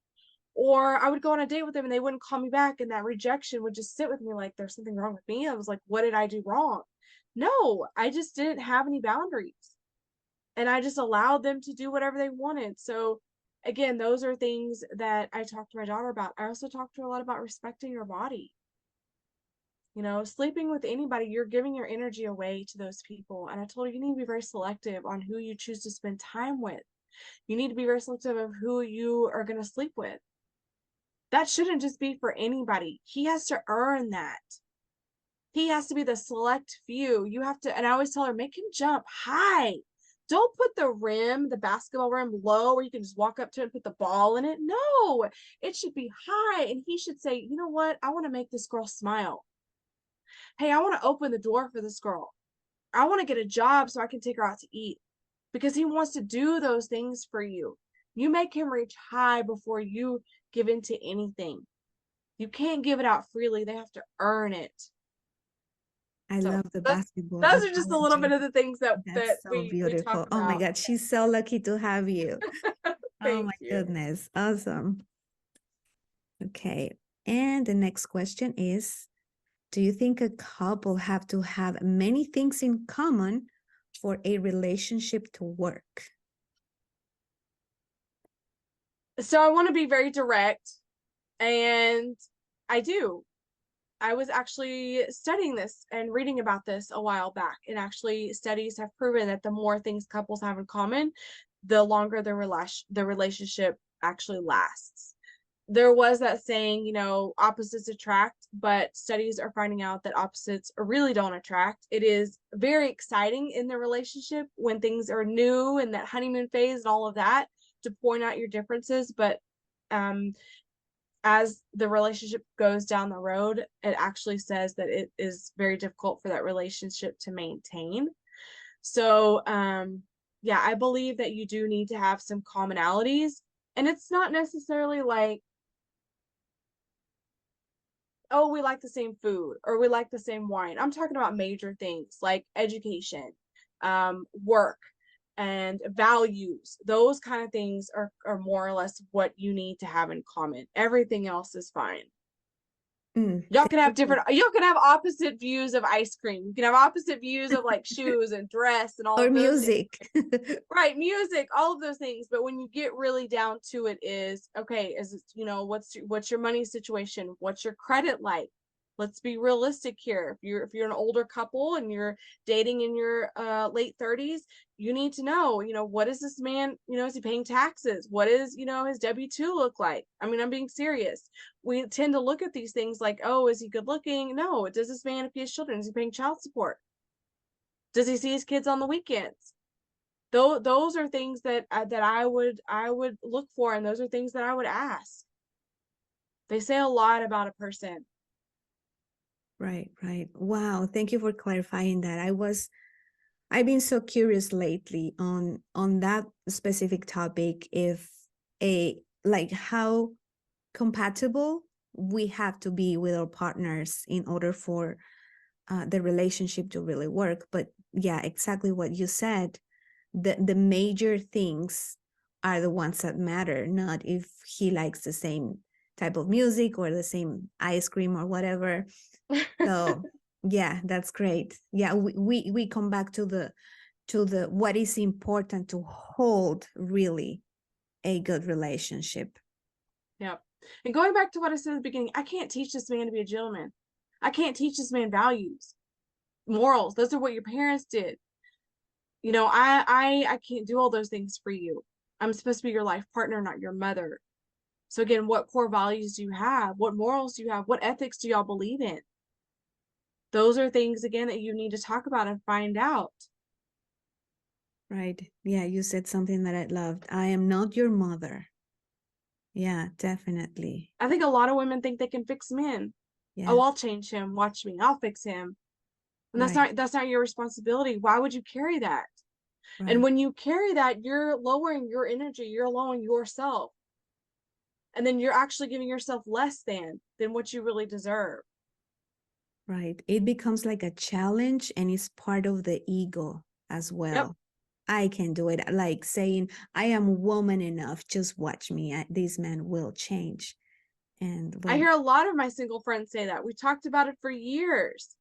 Or I would go on a date with them and they wouldn't call me back, and that rejection would just sit with me like there's something wrong with me. I was like, what did I do wrong? No, I just didn't have any boundaries, and I just allowed them to do whatever they wanted. So again, those are things that I talk to my daughter about. I also talk to her a lot about respecting your body. You know, sleeping with anybody, you're giving your energy away to those people. And I told her, you need to be very selective on who you choose to spend time with. You need to be very selective of who you are going to sleep with. That shouldn't just be for anybody. He has to earn that. He has to be the select few. You have to, and I always tell her, make him jump high. Don't put the rim, the basketball rim, low where you can just walk up to it and put the ball in it. No, it should be high. And he should say, you know what? I want to make this girl smile. Hey, I want to open the door for this girl. I want to get a job so I can take her out to eat, because he wants to do those things for you. You make him reach high before you give into anything. You can't give it out freely. They have to earn it.
I
So
love the
that's
basketball
those are just a little bit
analogy.
of the things that
That's so
we talk
beautiful. Oh my
about.
God, she's so lucky to have you. Oh my
Thank you.
goodness. Awesome. Okay. And the next question is, do you think a couple have to have many things in common for a relationship to work?
So I want to be very direct, and I do. I was actually studying this and reading about this a while back, and actually studies have proven that the more things couples have in common, the longer the relationship actually lasts. There was that saying, opposites attract, but studies are finding out that opposites really don't attract. It is very exciting in the relationship when things are new and that honeymoon phase and all of that to point out your differences, but um as the relationship goes down the road, it actually says that it is very difficult for that relationship to maintain. So, yeah, I believe that you do need to have some commonalities. And it's not necessarily like, oh, we like the same food or we like the same wine. I'm talking about major things like education, work, and values. Those kind of things are more or less what you need to have in common. Everything else is fine. Y'all
Thank
can
you
have
for,
different, y'all can have opposite views of ice cream. You can have opposite views of like shoes and dress and all
or
of those things.
music.
Right, music, all of those things. But when you get really down to it, is okay, is it, what's your money situation? What's your credit like? Let's be realistic here. If you're an older couple and you're dating in your late 30s, you need to know, what is this man, is he paying taxes? What is, his W-2 look like? I mean, I'm being serious. We tend to look at these things like, oh, is he good looking? No. Does this man, if he has children, is he paying child support? Does he see his kids on the weekends? Those are things that I would look for, and those are things that I would ask. They say a lot about a person.
Right, right. Wow, thank you for clarifying that. I've been so curious lately on that specific topic, if a like how compatible we have to be with our partners in order for the relationship to really work. But yeah, exactly what you said. The major things are the ones that matter, not if he likes the same type of music or the same ice cream or whatever. So yeah, that's great. Yeah, we come back to the what is important to hold really a good relationship.
Yep. And going back to what I said at the beginning, I can't teach this man to be a gentleman. I can't teach this man values, morals. Those are what your parents did. I can't do all those things for you. I'm supposed to be your life partner, not your mother. So again, what core values do you have? What morals do you have? What ethics do y'all believe in? Those are things again that you need to talk about and find out.
Right. Yeah, you said something that I loved. I am not your mother. Yeah, definitely.
I think a lot of women think they can fix men. Oh,
Yes.
I'll change him. Watch me. I'll fix him. And that's
Right.
not your responsibility. Why would you carry that? And
Right.
when you carry that, you're lowering your energy, you're lowering yourself. And then you're actually giving yourself less than what you really deserve.
Right. It becomes like a challenge and it's part of the ego as
Yep.
well. I can do it. Like saying, I am woman enough. Just watch me. This man will change. And
I
when,
hear a lot of my single friends say that. We talked about it for years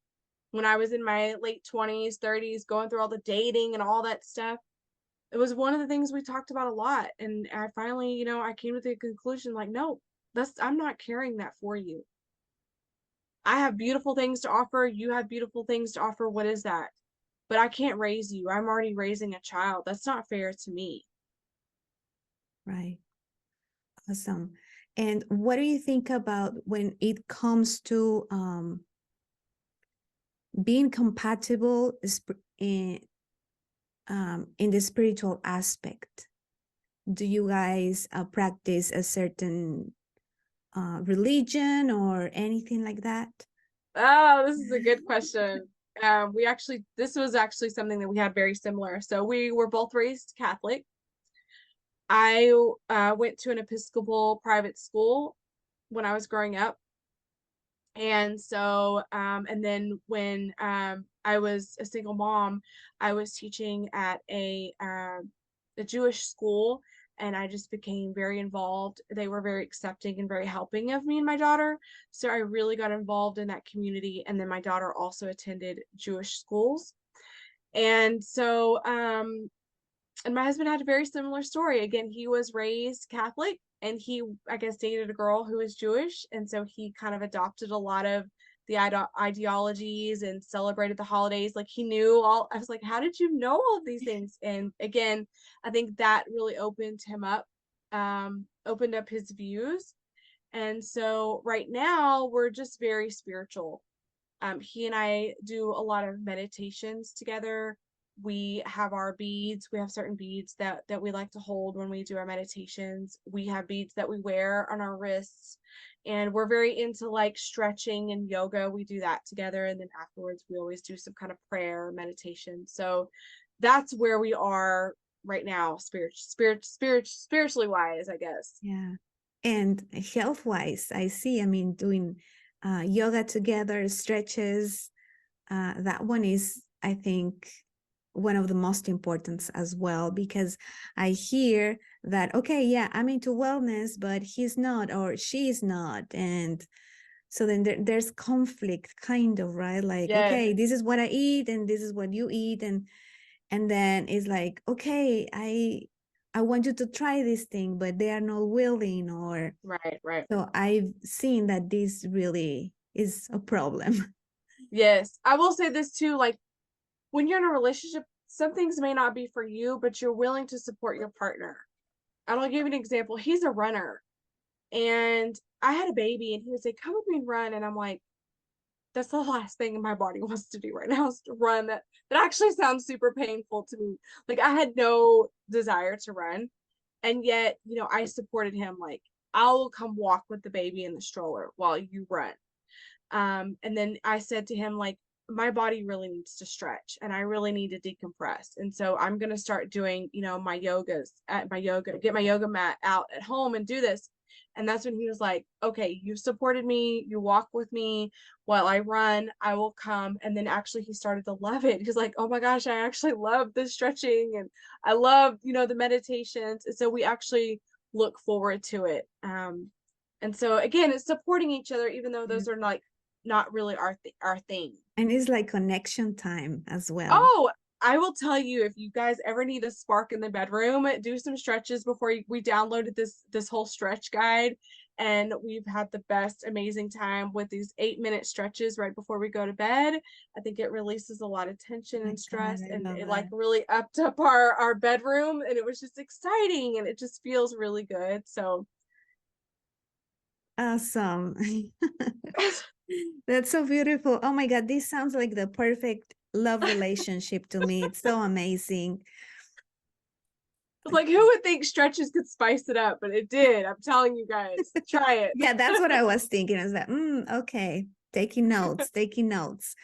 when I was in my late 20s, 30s, going through all the dating and all that stuff. It was one of the things we talked about a lot. And I finally, I came to the conclusion like, no, I'm not carrying that for you. I have beautiful things to offer. You have beautiful things to offer. What is that? But I can't raise you. I'm already raising a child. That's not fair to me.
right. Awesome. And what do you think about when it comes to being compatible in the spiritual aspect? Do you guys practice a certain religion or anything like that?
Oh, this is a good question. This was actually something that we had very similar. So we were both raised Catholic. I went to an Episcopal private school when I was growing up. And so, and then when I was a single mom, I was teaching at a Jewish school, and I just became very involved. They were very accepting and very helping of me and my daughter. So I really got involved in that community. And then my daughter also attended Jewish schools. And so, and my husband had a very similar story. Again, he was raised Catholic and he, I guess, dated a girl who was Jewish. And so he kind of adopted a lot of the ideologies and celebrated the holidays. Like he knew all, I was like, how did you know all of these things? And again, I think that really opened him up, opened up his views. And so right now we're just very spiritual. He and I do a lot of meditations together. We have our beads. We have certain beads that we like to hold when we do our meditations. We have beads that we wear on our wrists, and we're very into like stretching and yoga. We do that together, and then afterwards we always do some kind of prayer or meditation. So that's where we are right now, spiritually wise, I guess.
Yeah. And health wise, I see, I mean, doing yoga together, stretches, that one is, I think, one of the most important as well, because I hear that, okay, yeah, I'm into wellness, but he's not or she's not. And so then there's conflict, kind of, right? Like,
Yes,
okay, this is what I eat and this is what you eat. And then it's like, okay, I want you to try this thing, but they are not willing. Or
right, right.
so I've seen that this really is a problem.
Yes. I will say this too, like when you're in a relationship, some things may not be for you, but you're willing to support your partner. And I'll give you an example. He's a runner, and I had a baby, and he would say, "Come with me and run." And I'm like, "That's the last thing my body wants to do right now is to run." That actually sounds super painful to me. Like I had no desire to run, and yet, I supported him. Like I'll come walk with the baby in the stroller while you run. And then I said to him, like, my body really needs to stretch and I really need to decompress. And so I'm going to start doing, my yogas at my yoga, get my yoga mat out at home and do this. And that's when he was like, okay, you supported me. You walk with me while I run. I will come. And then actually he started to love it. He's like, oh my gosh, I actually love the stretching and I love, the meditations. And so we actually look forward to it. And so again, it's supporting each other, even though those are like not really our thing.
And it's like connection time as well.
Oh, I will tell you, if you guys ever need a spark in the bedroom, do some stretches before we downloaded this whole stretch guide, and we've had the best amazing time with these 8-minute stretches right before we go to bed. I think it releases a lot of tension
Oh my
and
God,
stress,
I
and
love
it like
that.
really upped up our bedroom, and it was just exciting, and it just feels really good. So
Awesome. That's so beautiful. Oh my God, this sounds like the perfect love relationship to me. It's so amazing.
like, who would think stretches could spice it up? But it did. I'm telling you guys, try
Yeah, that's what
it.
I was thinking. I was like, okay, taking notes, taking notes.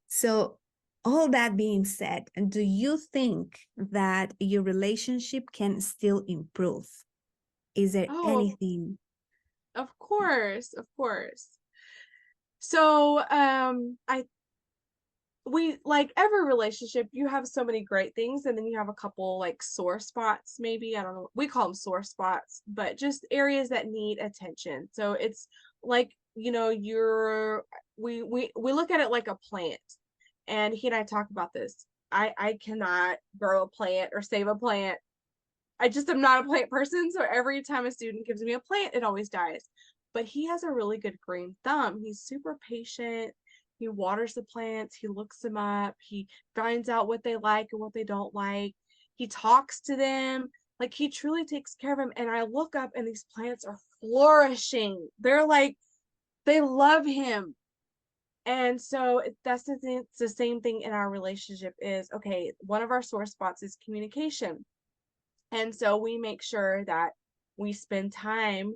So, all that being said, do you think that your relationship can still improve? Is there
Oh,
anything?
of course, of course. So, I we like every relationship, you have so many great things, and then you have a couple like sore spots, maybe. I don't know. We call them sore spots, but just areas that need attention. So it's like, you're we look at it like a plant. And he and I talk about this. I cannot grow a plant or save a plant. I just am not a plant person. So every time a student gives me a plant, it always dies. But he has a really good green thumb. He's super patient. He waters the plants. He looks them up. He finds out what they like and what they don't like. He talks to them. Like he truly takes care of them. And I look up and these plants are flourishing. They're like, they love him. And so that's the same thing in our relationship is okay. One of our sore spots is communication. And so we make sure that we spend time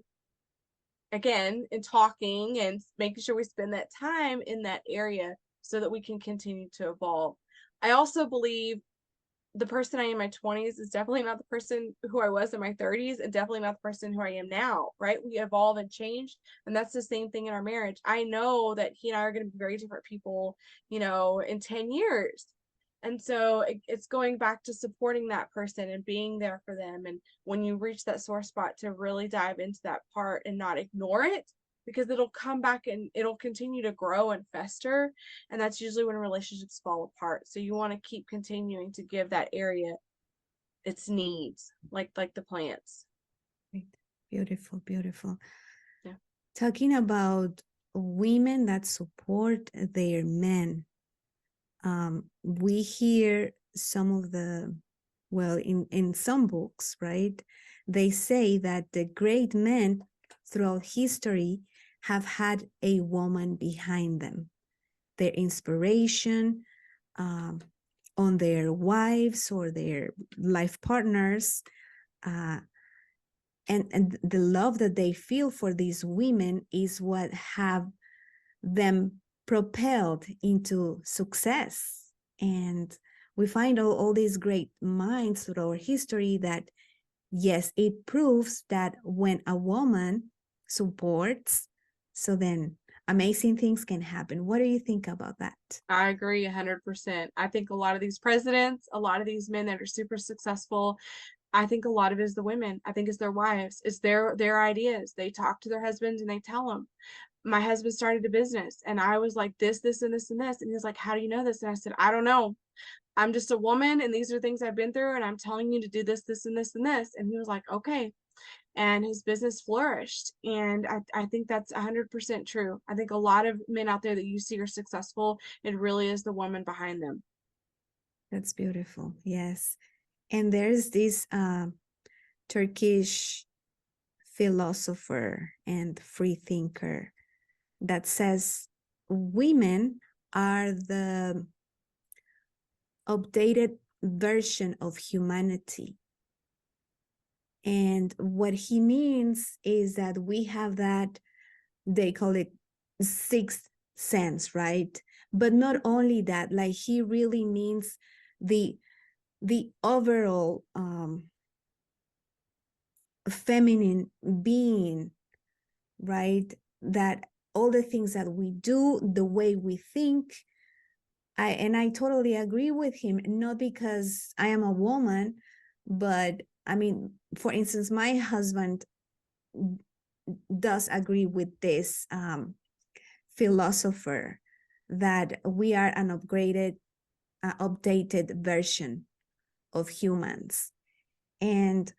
again in talking and making sure we spend that time in that area so that we can continue to evolve. I also believe the person I am in my 20s is definitely not the person who I was in my 30s and definitely not the person who I am now, right? We evolve and change. And that's the same thing in our marriage. I know that he and I are going to be very different people, in 10 years. And so it's going back to supporting that person and being there for them. And when you reach that sore spot, to really dive into that part and not ignore it, because it'll come back and it'll continue to grow and fester. And that's usually when relationships fall apart. So you want to keep continuing to give that area its needs, like the plants.
Right. Beautiful, beautiful.
Yeah.
Talking about women that support their men, we hear some of the, well, in some books, right? They say that the great men throughout history have had a woman behind them, their inspiration, um, on their wives or their life partners. Uh, and the love that they feel for these women is what have them propelled into success. And we find all these great minds through our history that, yes, it proves that when a woman supports, so then amazing things can happen. What do you think about that?
I agree 100%. I think a lot of these presidents, a lot of these men that are super successful, I think a lot of it is the women. I think it's their wives. It's their ideas. They talk to their husbands and they tell them. My husband started a business and I was like this and this and this. And he's like, how do you know this? And I said, I don't know. I'm just a woman and these are things I've been through and I'm telling you to do this and this and this. And he was like, okay. And his business flourished. And I think that's 100% true. I think a lot of men out there that you see are successful, it really is the woman behind them.
That's beautiful. Yes. And there's this Turkish philosopher and free thinker that says women are the updated version of humanity. And what he means is that we have that, they call it sixth sense, right? But not only that, like he really means the overall feminine being, right? That all the things that we do, the way we think, I totally agree with him, not because I am a woman, but I mean, for instance, my husband does agree with this philosopher that we are an updated version of humans. And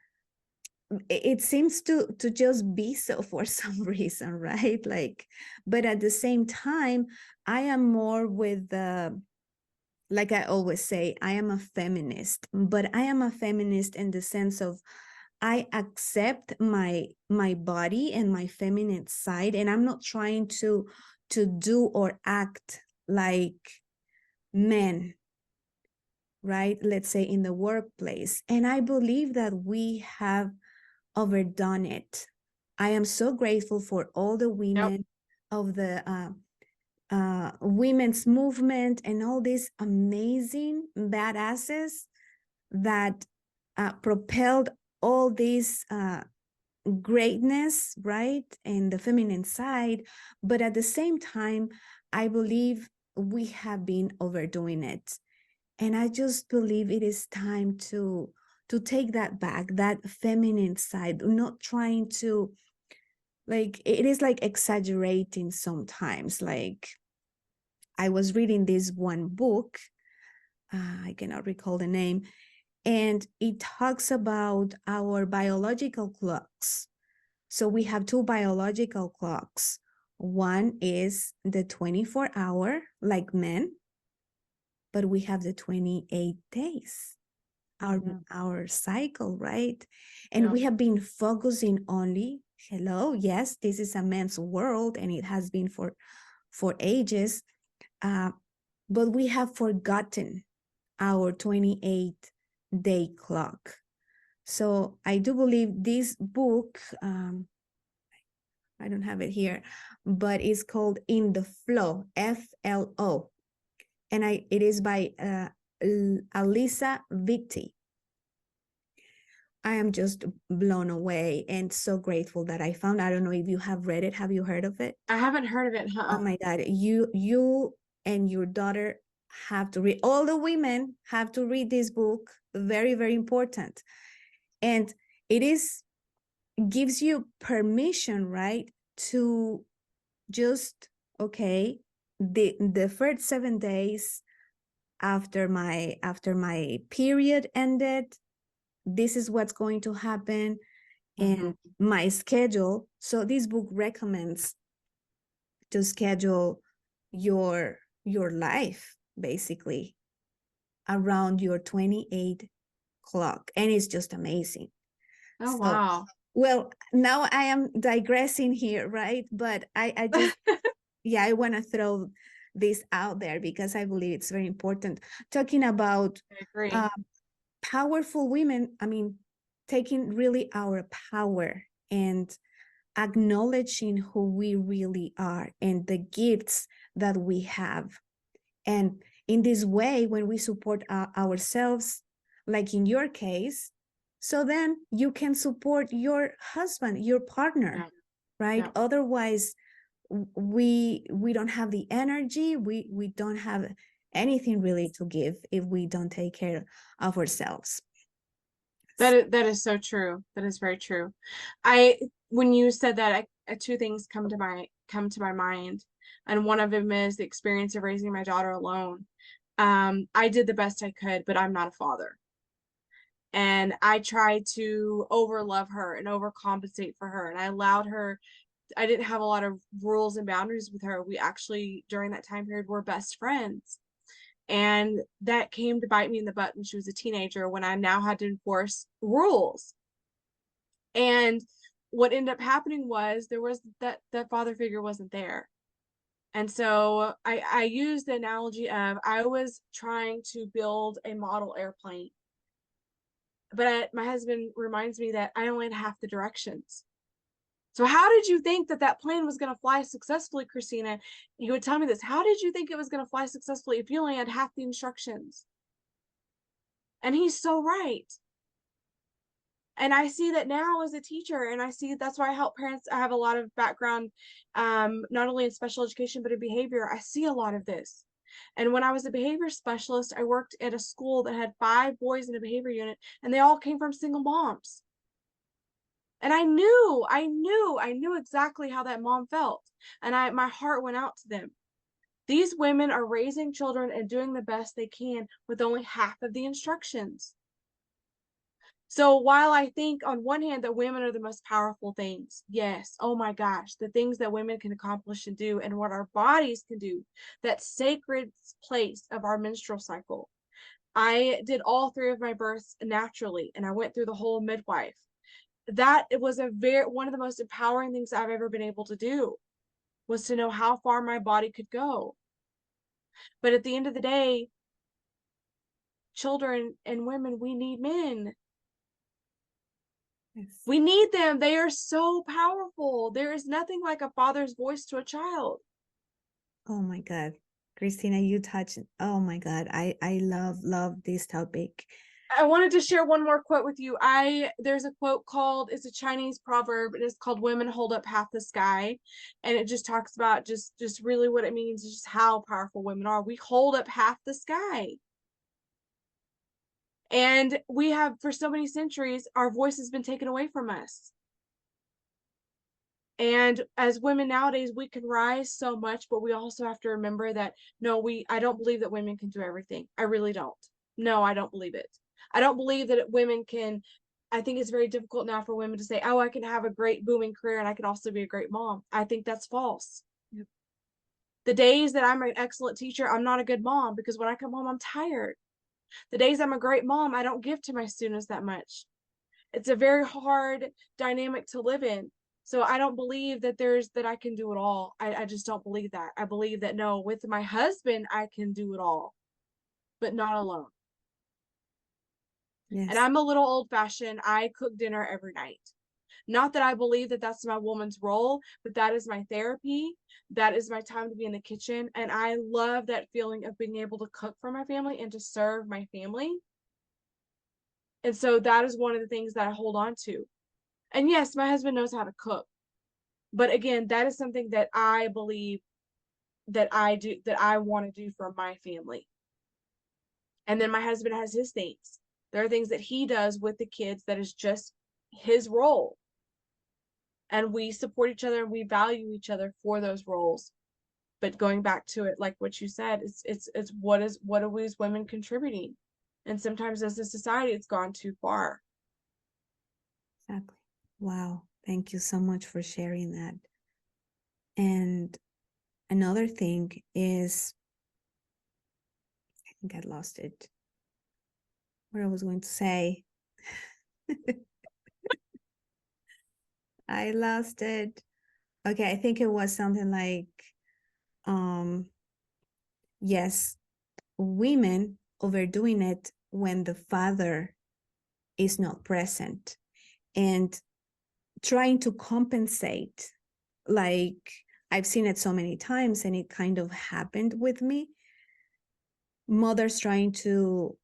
it seems to just be so for some reason, right? Like, but at the same time, I am more with the, like I always say, I am a feminist, but I am a feminist in the sense of I accept my body and my feminine side, and I'm not trying to do or act like men, right? Let's say in the workplace. And I believe that we have overdone it. I am so grateful for all the
Yep.
women of the women's movement and all these amazing badasses that propelled all this greatness, right, and the feminine side. But at the same time, I believe we have been overdoing it. And I just believe it is time to take that back, that feminine side, not trying to, like, it is like exaggerating sometimes. Like, I was reading this one book, I cannot recall the name, and it talks about our biological clocks. So we have two biological clocks. One is the 24-hour, like men, but we have the 28 days, our cycle, right? And
Yep.
we have been focusing only, hello, yes, this is a man's world, and it has been for ages, but we have forgotten our 28-day clock. So I do believe this book, I don't have it here, but it's called In the Flow, FLO. And it is by Alisa Vitti. I am just blown away and so grateful that I found. I don't know if you have read it. Have you heard of it?
I haven't heard of it,
Oh
huh?
my God, you and your daughter have to read. All the women have to read this book. Very, very important. And it is gives you permission, right, to just, okay, the first 7 days after my period ended, this is what's going to happen, and my schedule. So this book recommends to schedule your life basically around your 28 clock, and it's just amazing.
Oh,
So,
wow.
well, now I am digressing here, right? But I just, yeah, I want to throw this out there because I believe it's very important. Talking about
I agree.
uh, powerful women, I mean, taking really our power and acknowledging who we really are and the gifts that we have. And in this way, when we support ourselves, like in your case, so then you can support your husband, your partner,
Yeah.
right?
Yeah.
Otherwise, we don't have the energy, we don't have anything really to give if we don't take care of ourselves.
That is so true. That is very true. I when you said that, two things come to my mind, and one of them is the experience of raising my daughter alone. I did the best I could, but I'm not a father, and I tried to overlove her and overcompensate for her, and I allowed her. I didn't have a lot of rules and boundaries with her. We actually, during that time period, were best friends. And that came to bite me in the butt when she was a teenager, when I now had to enforce rules. And what ended up happening was there was that father figure wasn't there. And so I used the analogy of I was trying to build a model airplane, but my husband reminds me that I only had half the directions. So how did you think that plane was going to fly successfully, Christina? He would tell me this. How did you think it was going to fly successfully if you only had half the instructions? And he's so right. And I see that now as a teacher, and I see that's why I help parents. I have a lot of background, not only in special education, but in behavior. I see a lot of this. And when I was a behavior specialist, I worked at a school that had 5 boys in a behavior unit, and they all came from single moms. And I knew exactly how that mom felt. And my heart went out to them. These women are raising children and doing the best they can with only half of the instructions. So while I think on one hand that women are the most powerful things, yes, oh my gosh, the things that women can accomplish and do and what our bodies can do, that sacred place of our menstrual cycle. I did all 3 of my births naturally, and I went through the whole midwife. That it was one of the most empowering things I've ever been able to do, was to know how far my body could go. But at the end of the day, children and women, we need men.
Yes.
We need them. They are so powerful. There is nothing like a father's voice to a child.
Oh my God, Christina, you touched. Oh my God, I love this topic.
I wanted to share one more quote with you. There's a quote called, it's a Chinese proverb, and it's called "Women hold up half the sky," and it just talks about just really what it means, just how powerful women are. We hold up half the sky. And we have, for so many centuries, our voice has been taken away from us. And as women nowadays, we can rise so much, but we also have to remember that no, I don't believe that women can do everything. I really don't. No, I don't believe it. I don't believe that women can. I think it's very difficult now for women to say, oh, I can have a great booming career and I can also be a great mom. I think that's false.
Yep.
The days that I'm an excellent teacher, I'm not a good mom because when I come home, I'm tired. The days I'm a great mom, I don't give to my students that much. It's a very hard dynamic to live in. So I don't believe that I can do it all. I just don't believe that. I believe that no, with my husband, I can do it all, but not alone. And
Yes.
I'm a little old fashioned. I cook dinner every night. Not that I believe that that's my woman's role, but that is my therapy. That is my time to be in the kitchen. And I love that feeling of being able to cook for my family and to serve my family. And so that is one of the things that I hold on to. And yes, my husband knows how to cook. But again, that is something that I believe that I do, that I want to do for my family. And then my husband has his things. There are things that he does with the kids that is just his role. And we support each other and we value each other for those roles. But going back to it, like what you said, it's what are we as women contributing? And sometimes as a society, it's gone too far.
Exactly. Wow. Thank you so much for sharing that. And another thing is, I think I lost it. What I was going to say. I lost it. Okay, I think it was something like, um, yes, women overdoing it when the father is not present and trying to compensate. Like, I've seen it so many times and it kind of happened with me. Mothers trying to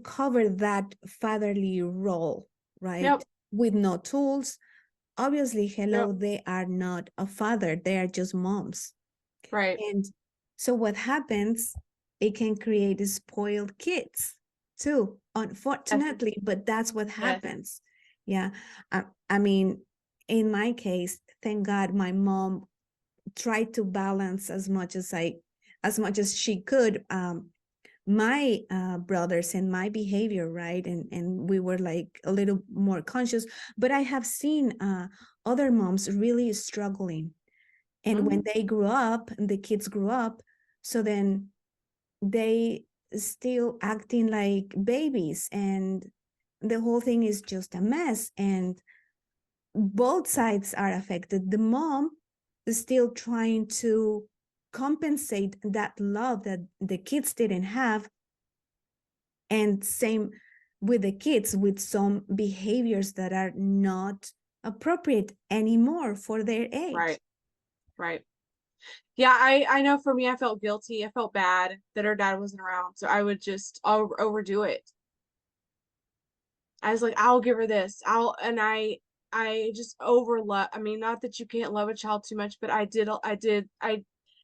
cover that fatherly role, right?
Yep.
With no tools. Obviously, hello,
Yep.
they are not a father, they are just moms.
Right.
And so what happens, it can create spoiled kids too,
Yes.
unfortunately, but that's what
Yes.
happens. Yeah. I mean, in my case, thank God my mom tried to balance as much as she could, my brothers and my behavior, right? And we were like a little more conscious, but I have seen other moms really struggling. And when
Mm-hmm.
they grew up, and the kids grew up, so then they still acting like babies, and the whole thing is just a mess. And both sides are affected. The mom is still trying to compensate that love that the kids didn't have, and same with the kids with some behaviors that are not appropriate anymore for their age.
Right. Right. Yeah, I know for me, I felt guilty. I felt bad that her dad wasn't around. So I would just overdo it. I was like, I'll give her this. I just overlove. I mean, not that you can't love a child too much, but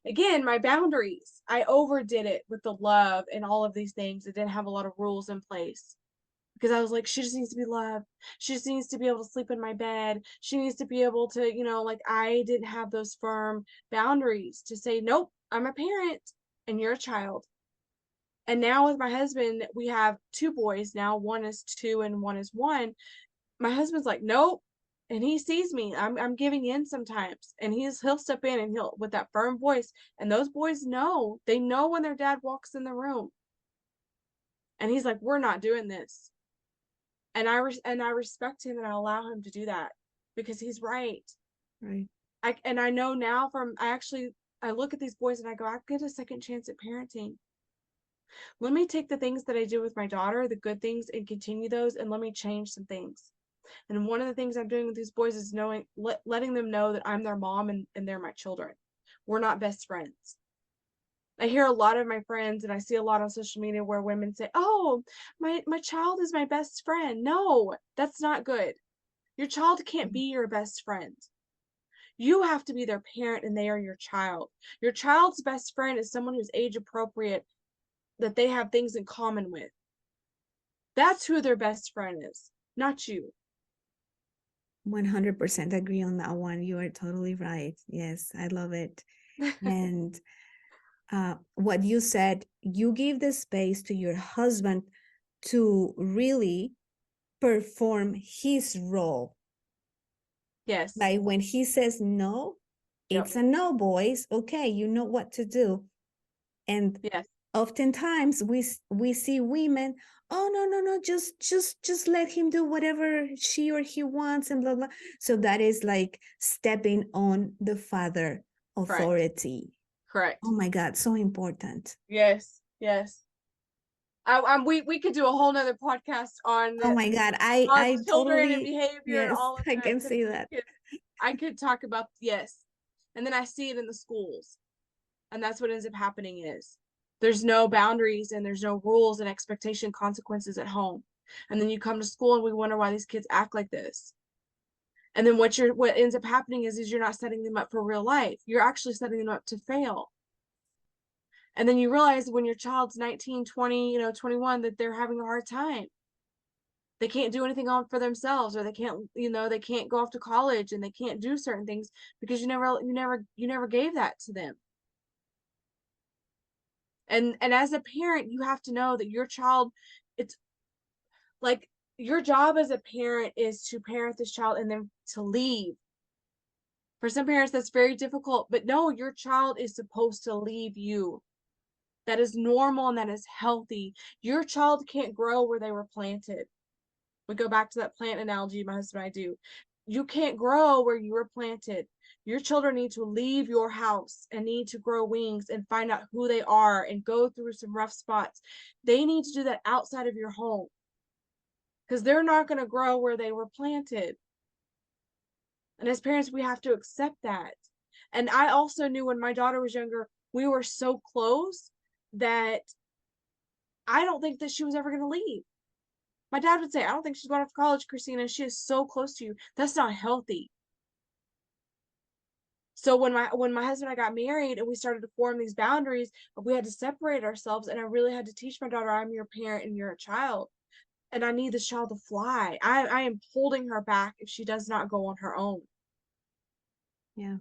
again, my boundaries. I overdid it with the love and all of these things. I didn't have a lot of rules in place because I was like, she just needs to be loved. She just needs to be able to sleep in my bed. She needs to be able to, like I didn't have those firm boundaries to say, nope, I'm a parent and you're a child. And now with my husband, we have two boys now. One is 2 and one is 1. My husband's like, nope. And he sees me. I'm giving in sometimes. And he'll step in and he'll with that firm voice. And those boys know. They know when their dad walks in the room. And he's like, we're not doing this. And I respect him and I allow him to do that because he's right.
Right.
I know now I look at these boys and I go, I get a second chance at parenting. Let me take the things that I do with my daughter, the good things, and continue those, and let me change some things. And one of the things I'm doing with these boys is letting them know that I'm their mom and they're my children. We're not best friends. I hear a lot of my friends and I see a lot on social media where women say, oh, my child is my best friend. No, that's not good. Your child can't be your best friend. You have to be their parent and they are your child. Your child's best friend is someone who's age appropriate, that they have things in common with. That's who their best friend is, not you.
100% agree on that one. You are totally right. Yes, I love it. And what you said, you give the space to your husband to really perform his role.
Yes.
Like when he says no,
Yep.
it's a no, boys. Okay, you know what to do. And
Yes.
oftentimes we see women, oh no, just let him do whatever she or he wants and blah blah. So that is like stepping on the father
Correct.
authority.
Correct.
Oh my God, so important.
Yes. Yes. We could do a whole nother podcast
Oh my God, I
children and
totally,
behavior and
yes,
all of
I
that
can
because
see that.
I could talk about yes, and then I see it in the schools, and that's what ends up happening is there's no boundaries and there's no rules and expectation consequences at home, and then you come to school and we wonder why these kids act like this, and then what ends up happening is you're not setting them up for real life. You're actually setting them up to fail. And then you realize when your child's 19, 20, 21, that they're having a hard time. They can't do anything on for themselves, or they can't, they can't go off to college, and they can't do certain things because you never gave that to them. And as a parent, you have to know that your child, it's like your job as a parent is to parent this child and then to leave. For some parents, that's very difficult, but no, your child is supposed to leave you. That is normal and that is healthy. Your child can't grow where they were planted. We go back to that plant analogy my husband and I do. You can't grow where you were planted. Your children need to leave your house and need to grow wings and find out who they are and go through some rough spots. They need to do that outside of your home, because they're not going to grow where they were planted. And as parents, we have to accept that. And I also knew when my daughter was younger, we were so close that I don't think that she was ever going to leave. My dad would say, I don't think she's going off to college, Christina. She is so close to you. That's not healthy. So when my husband and I got married and we started to form these boundaries, we had to separate ourselves. And I really had to teach my daughter, I'm your parent and you're a child. And I need this child to fly. I am holding her back if she does not go on her own.
Yeah.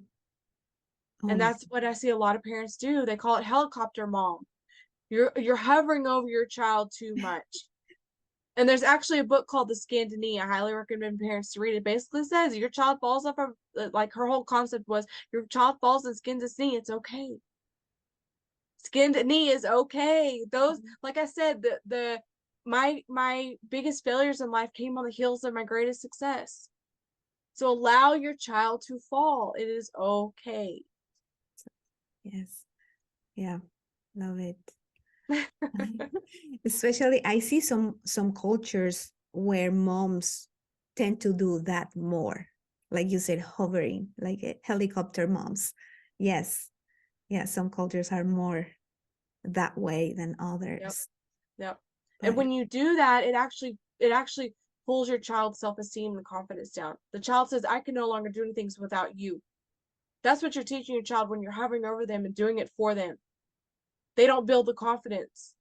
And
Oh,
that's what I see a lot of parents do. They call it helicopter mom. You're hovering over your child too much. And there's actually a book called The Skinned Knee. I highly recommend parents to read it. It basically says your child falls off of, like, her whole concept was your child falls and skins its knee. It's okay. Skinned knee is okay. Those, like I said, my biggest failures in life came on the heels of my greatest success. So allow your child to fall. It is okay.
yes. Yeah. Love it. Especially, I see some cultures where moms tend to do that more. Like you said, hovering, like helicopter moms. Yes. Yeah, some cultures are more that way than
Yep.
others.
Yep. And
But
when you do that, it actually pulls your child's self-esteem and confidence down. The child says, I can no longer do anything without you. That's what you're teaching your child when you're hovering over them and doing it for them. They don't build the confidence.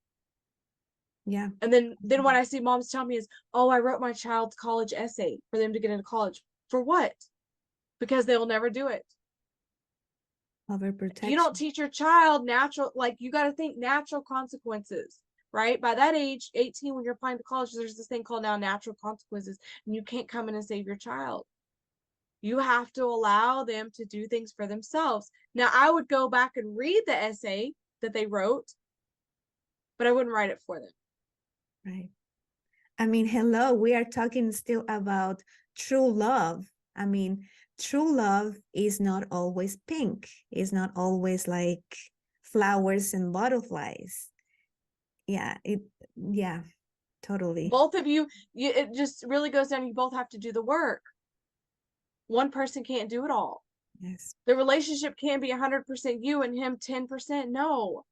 yeah.
And then what I see moms tell me is, oh, I wrote my child's college essay for them to get into college. For what? Because they'll never do it. If you don't
Overprotection.
teach your child natural, like, you got to think natural consequences, right? By that age, 18, when you're applying to college, there's this thing called now natural consequences, and you can't come in and save your child. You have to allow them to do things for themselves. Now, I would go back and read the essay that they wrote, but I wouldn't write it for them.
Right. I mean, hello, we are talking still about true love. I mean, true love is not always pink. It's not always like flowers and butterflies. Yeah, yeah, totally.
Both of you, it just really goes down. You both have to do the work. One person can't do it all.
Yes.
The relationship can be 100% you and him 10%. No,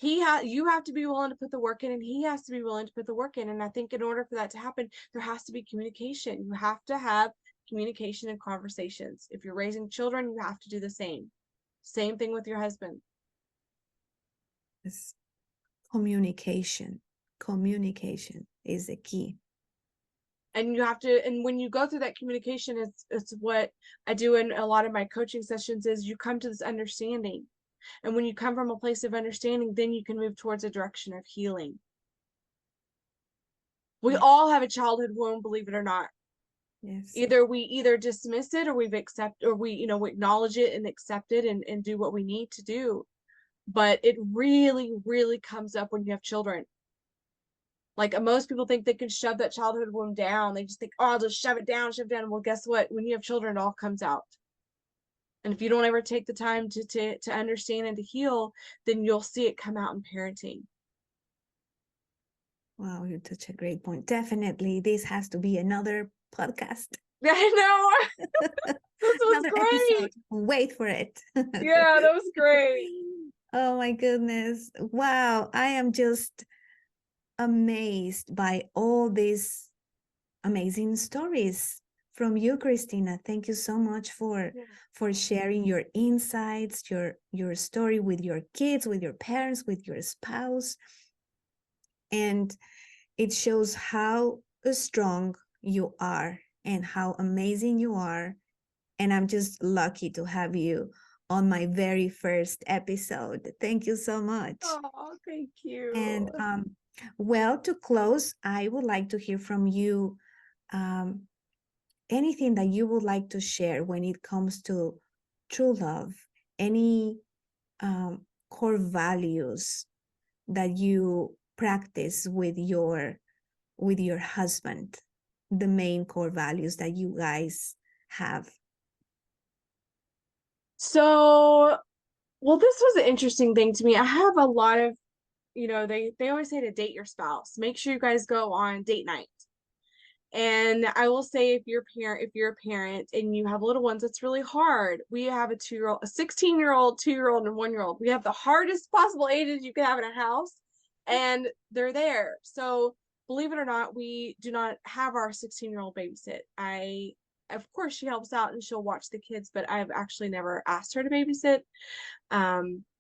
you have to be willing to put the work in, and he has to be willing to put the work in. And I think in order for that to happen, there has to be communication. You have to have communication and conversations. If you're raising children, you have to do the same thing with your husband.
Yes. Communication. Communication is the key.
And you have to, and when you go through that communication, it's what I do in a lot of my coaching sessions, is you come to this understanding. And when you come from a place of understanding, then you can move towards a direction of healing. We
Yeah.
all have a childhood wound, believe it or not.
Yes.
Either we dismiss it, or we acknowledge it and accept it, and do what we need to do. But it really, really comes up when you have children. Like, most people think they can shove that childhood wound down. They just think, oh, I'll just shove it down. Well, guess what? When you have children, it all comes out. And if you don't ever take the time to understand and to heal, then you'll see it come out in parenting.
Wow, you touch a great point. Definitely, this has to be another podcast.
I know. This was
Another
great.
episode. Wait for it.
Yeah, that was great.
Oh my goodness. Wow, I am just amazed by all these amazing stories from you, Christina. Thank you so much
Yeah.
for sharing your insights, your story with your kids, with your parents, with your spouse. And it shows how strong you are and how amazing you are. And I'm just lucky to have you on my very first episode. Thank you so much.
Oh, thank you.
And well, to close, I would like to hear from you, um, anything that you would like to share when it comes to true love, any core values that you practice with your husband, the main core values that you guys have.
So, well, this was an interesting thing to me. I have a lot of, they always say to date your spouse. Make sure you guys go on date night. And I will say, if you're a parent and you have little ones, it's really hard. We have a 2-year-old, a 16-year-old, 2-year-old, and 1-year-old. We have the hardest possible ages you can have in a house, and they're there. So believe it or not, we do not have our 16-year-old babysit. Of course, she helps out and she'll watch the kids, but I've actually never asked her to babysit.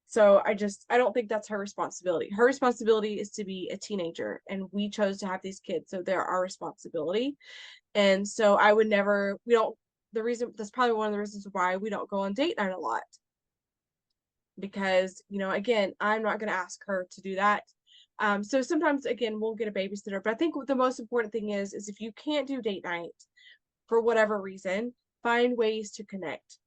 So I don't think that's her responsibility. Her responsibility is to be a teenager, and we chose to have these kids, so they're our responsibility. And so I would never, we don't, the reason, that's probably one of the reasons why we don't go on date night a lot. Because, again, I'm not going to ask her to do that. So sometimes, again, we'll get a babysitter. But I think the most important thing is if you can't do date night for whatever reason, find ways to connect.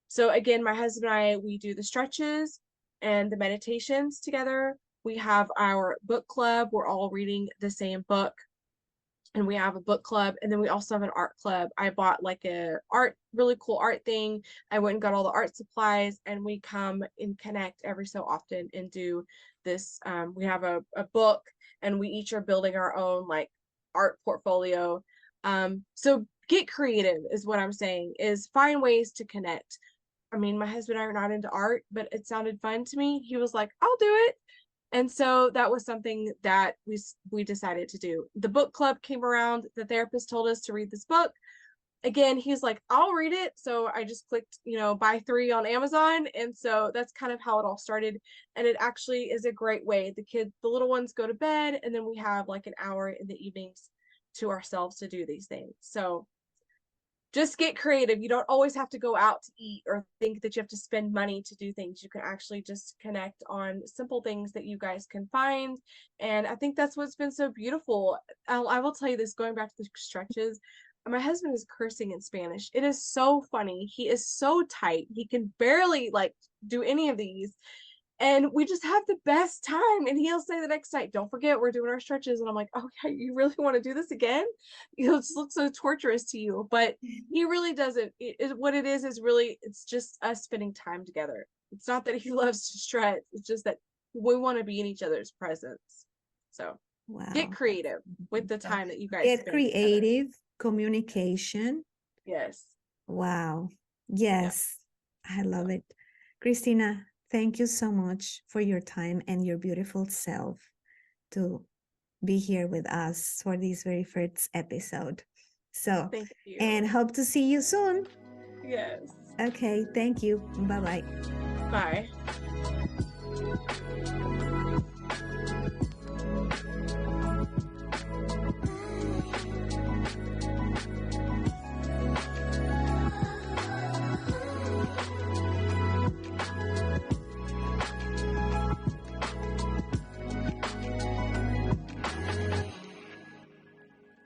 So again, my husband and I, we do the stretches and the meditations together. We have our book club. We're all reading the same book, and we have a book club, and then we also have an art club. I bought like really cool art thing. I went and got all the art supplies, and we come and connect every so often and do this. We have a book, and we each are building our own like art portfolio. So get creative is what I'm saying, is find ways to connect. I mean, my husband and I are not into art, but it sounded fun to me. He was like, I'll do it. And so that was something that we decided to do. The book club came around. The therapist told us to read this book. Again, he's like, I'll read it. So I just clicked, buy 3 on Amazon. And so that's kind of how it all started. And it actually is a great way. The little ones go to bed, and then we have like an hour in the evenings to ourselves to do these things. So just get creative. You don't always have to go out to eat or think that you have to spend money to do things. You can actually just connect on simple things that you guys can find. And I think that's what's been so beautiful. I will tell you this, going back to the stretches, my husband is cursing in Spanish. It is so funny. He is so tight. He can barely like do any of these. And we just have the best time. And he'll say the next night, don't forget, we're doing our stretches. And I'm like, okay, you really want to do this again? It just looks so torturous to you. But he really doesn't. What it is really, it's just us spending time together. It's not that he loves to stretch. It's just that we want to be in each other's presence. So get
Wow.
creative with the
So
time that you guys
get
spend together.
creative, communication.
Yes.
Wow.
Yeah.
Yes, I
So
love it. Christina, thank you so much for your time and your beautiful self to be here with us for this very first episode. So,
thank you.
and hope to see you soon.
Yes.
Okay, thank you. Bye bye.
Bye.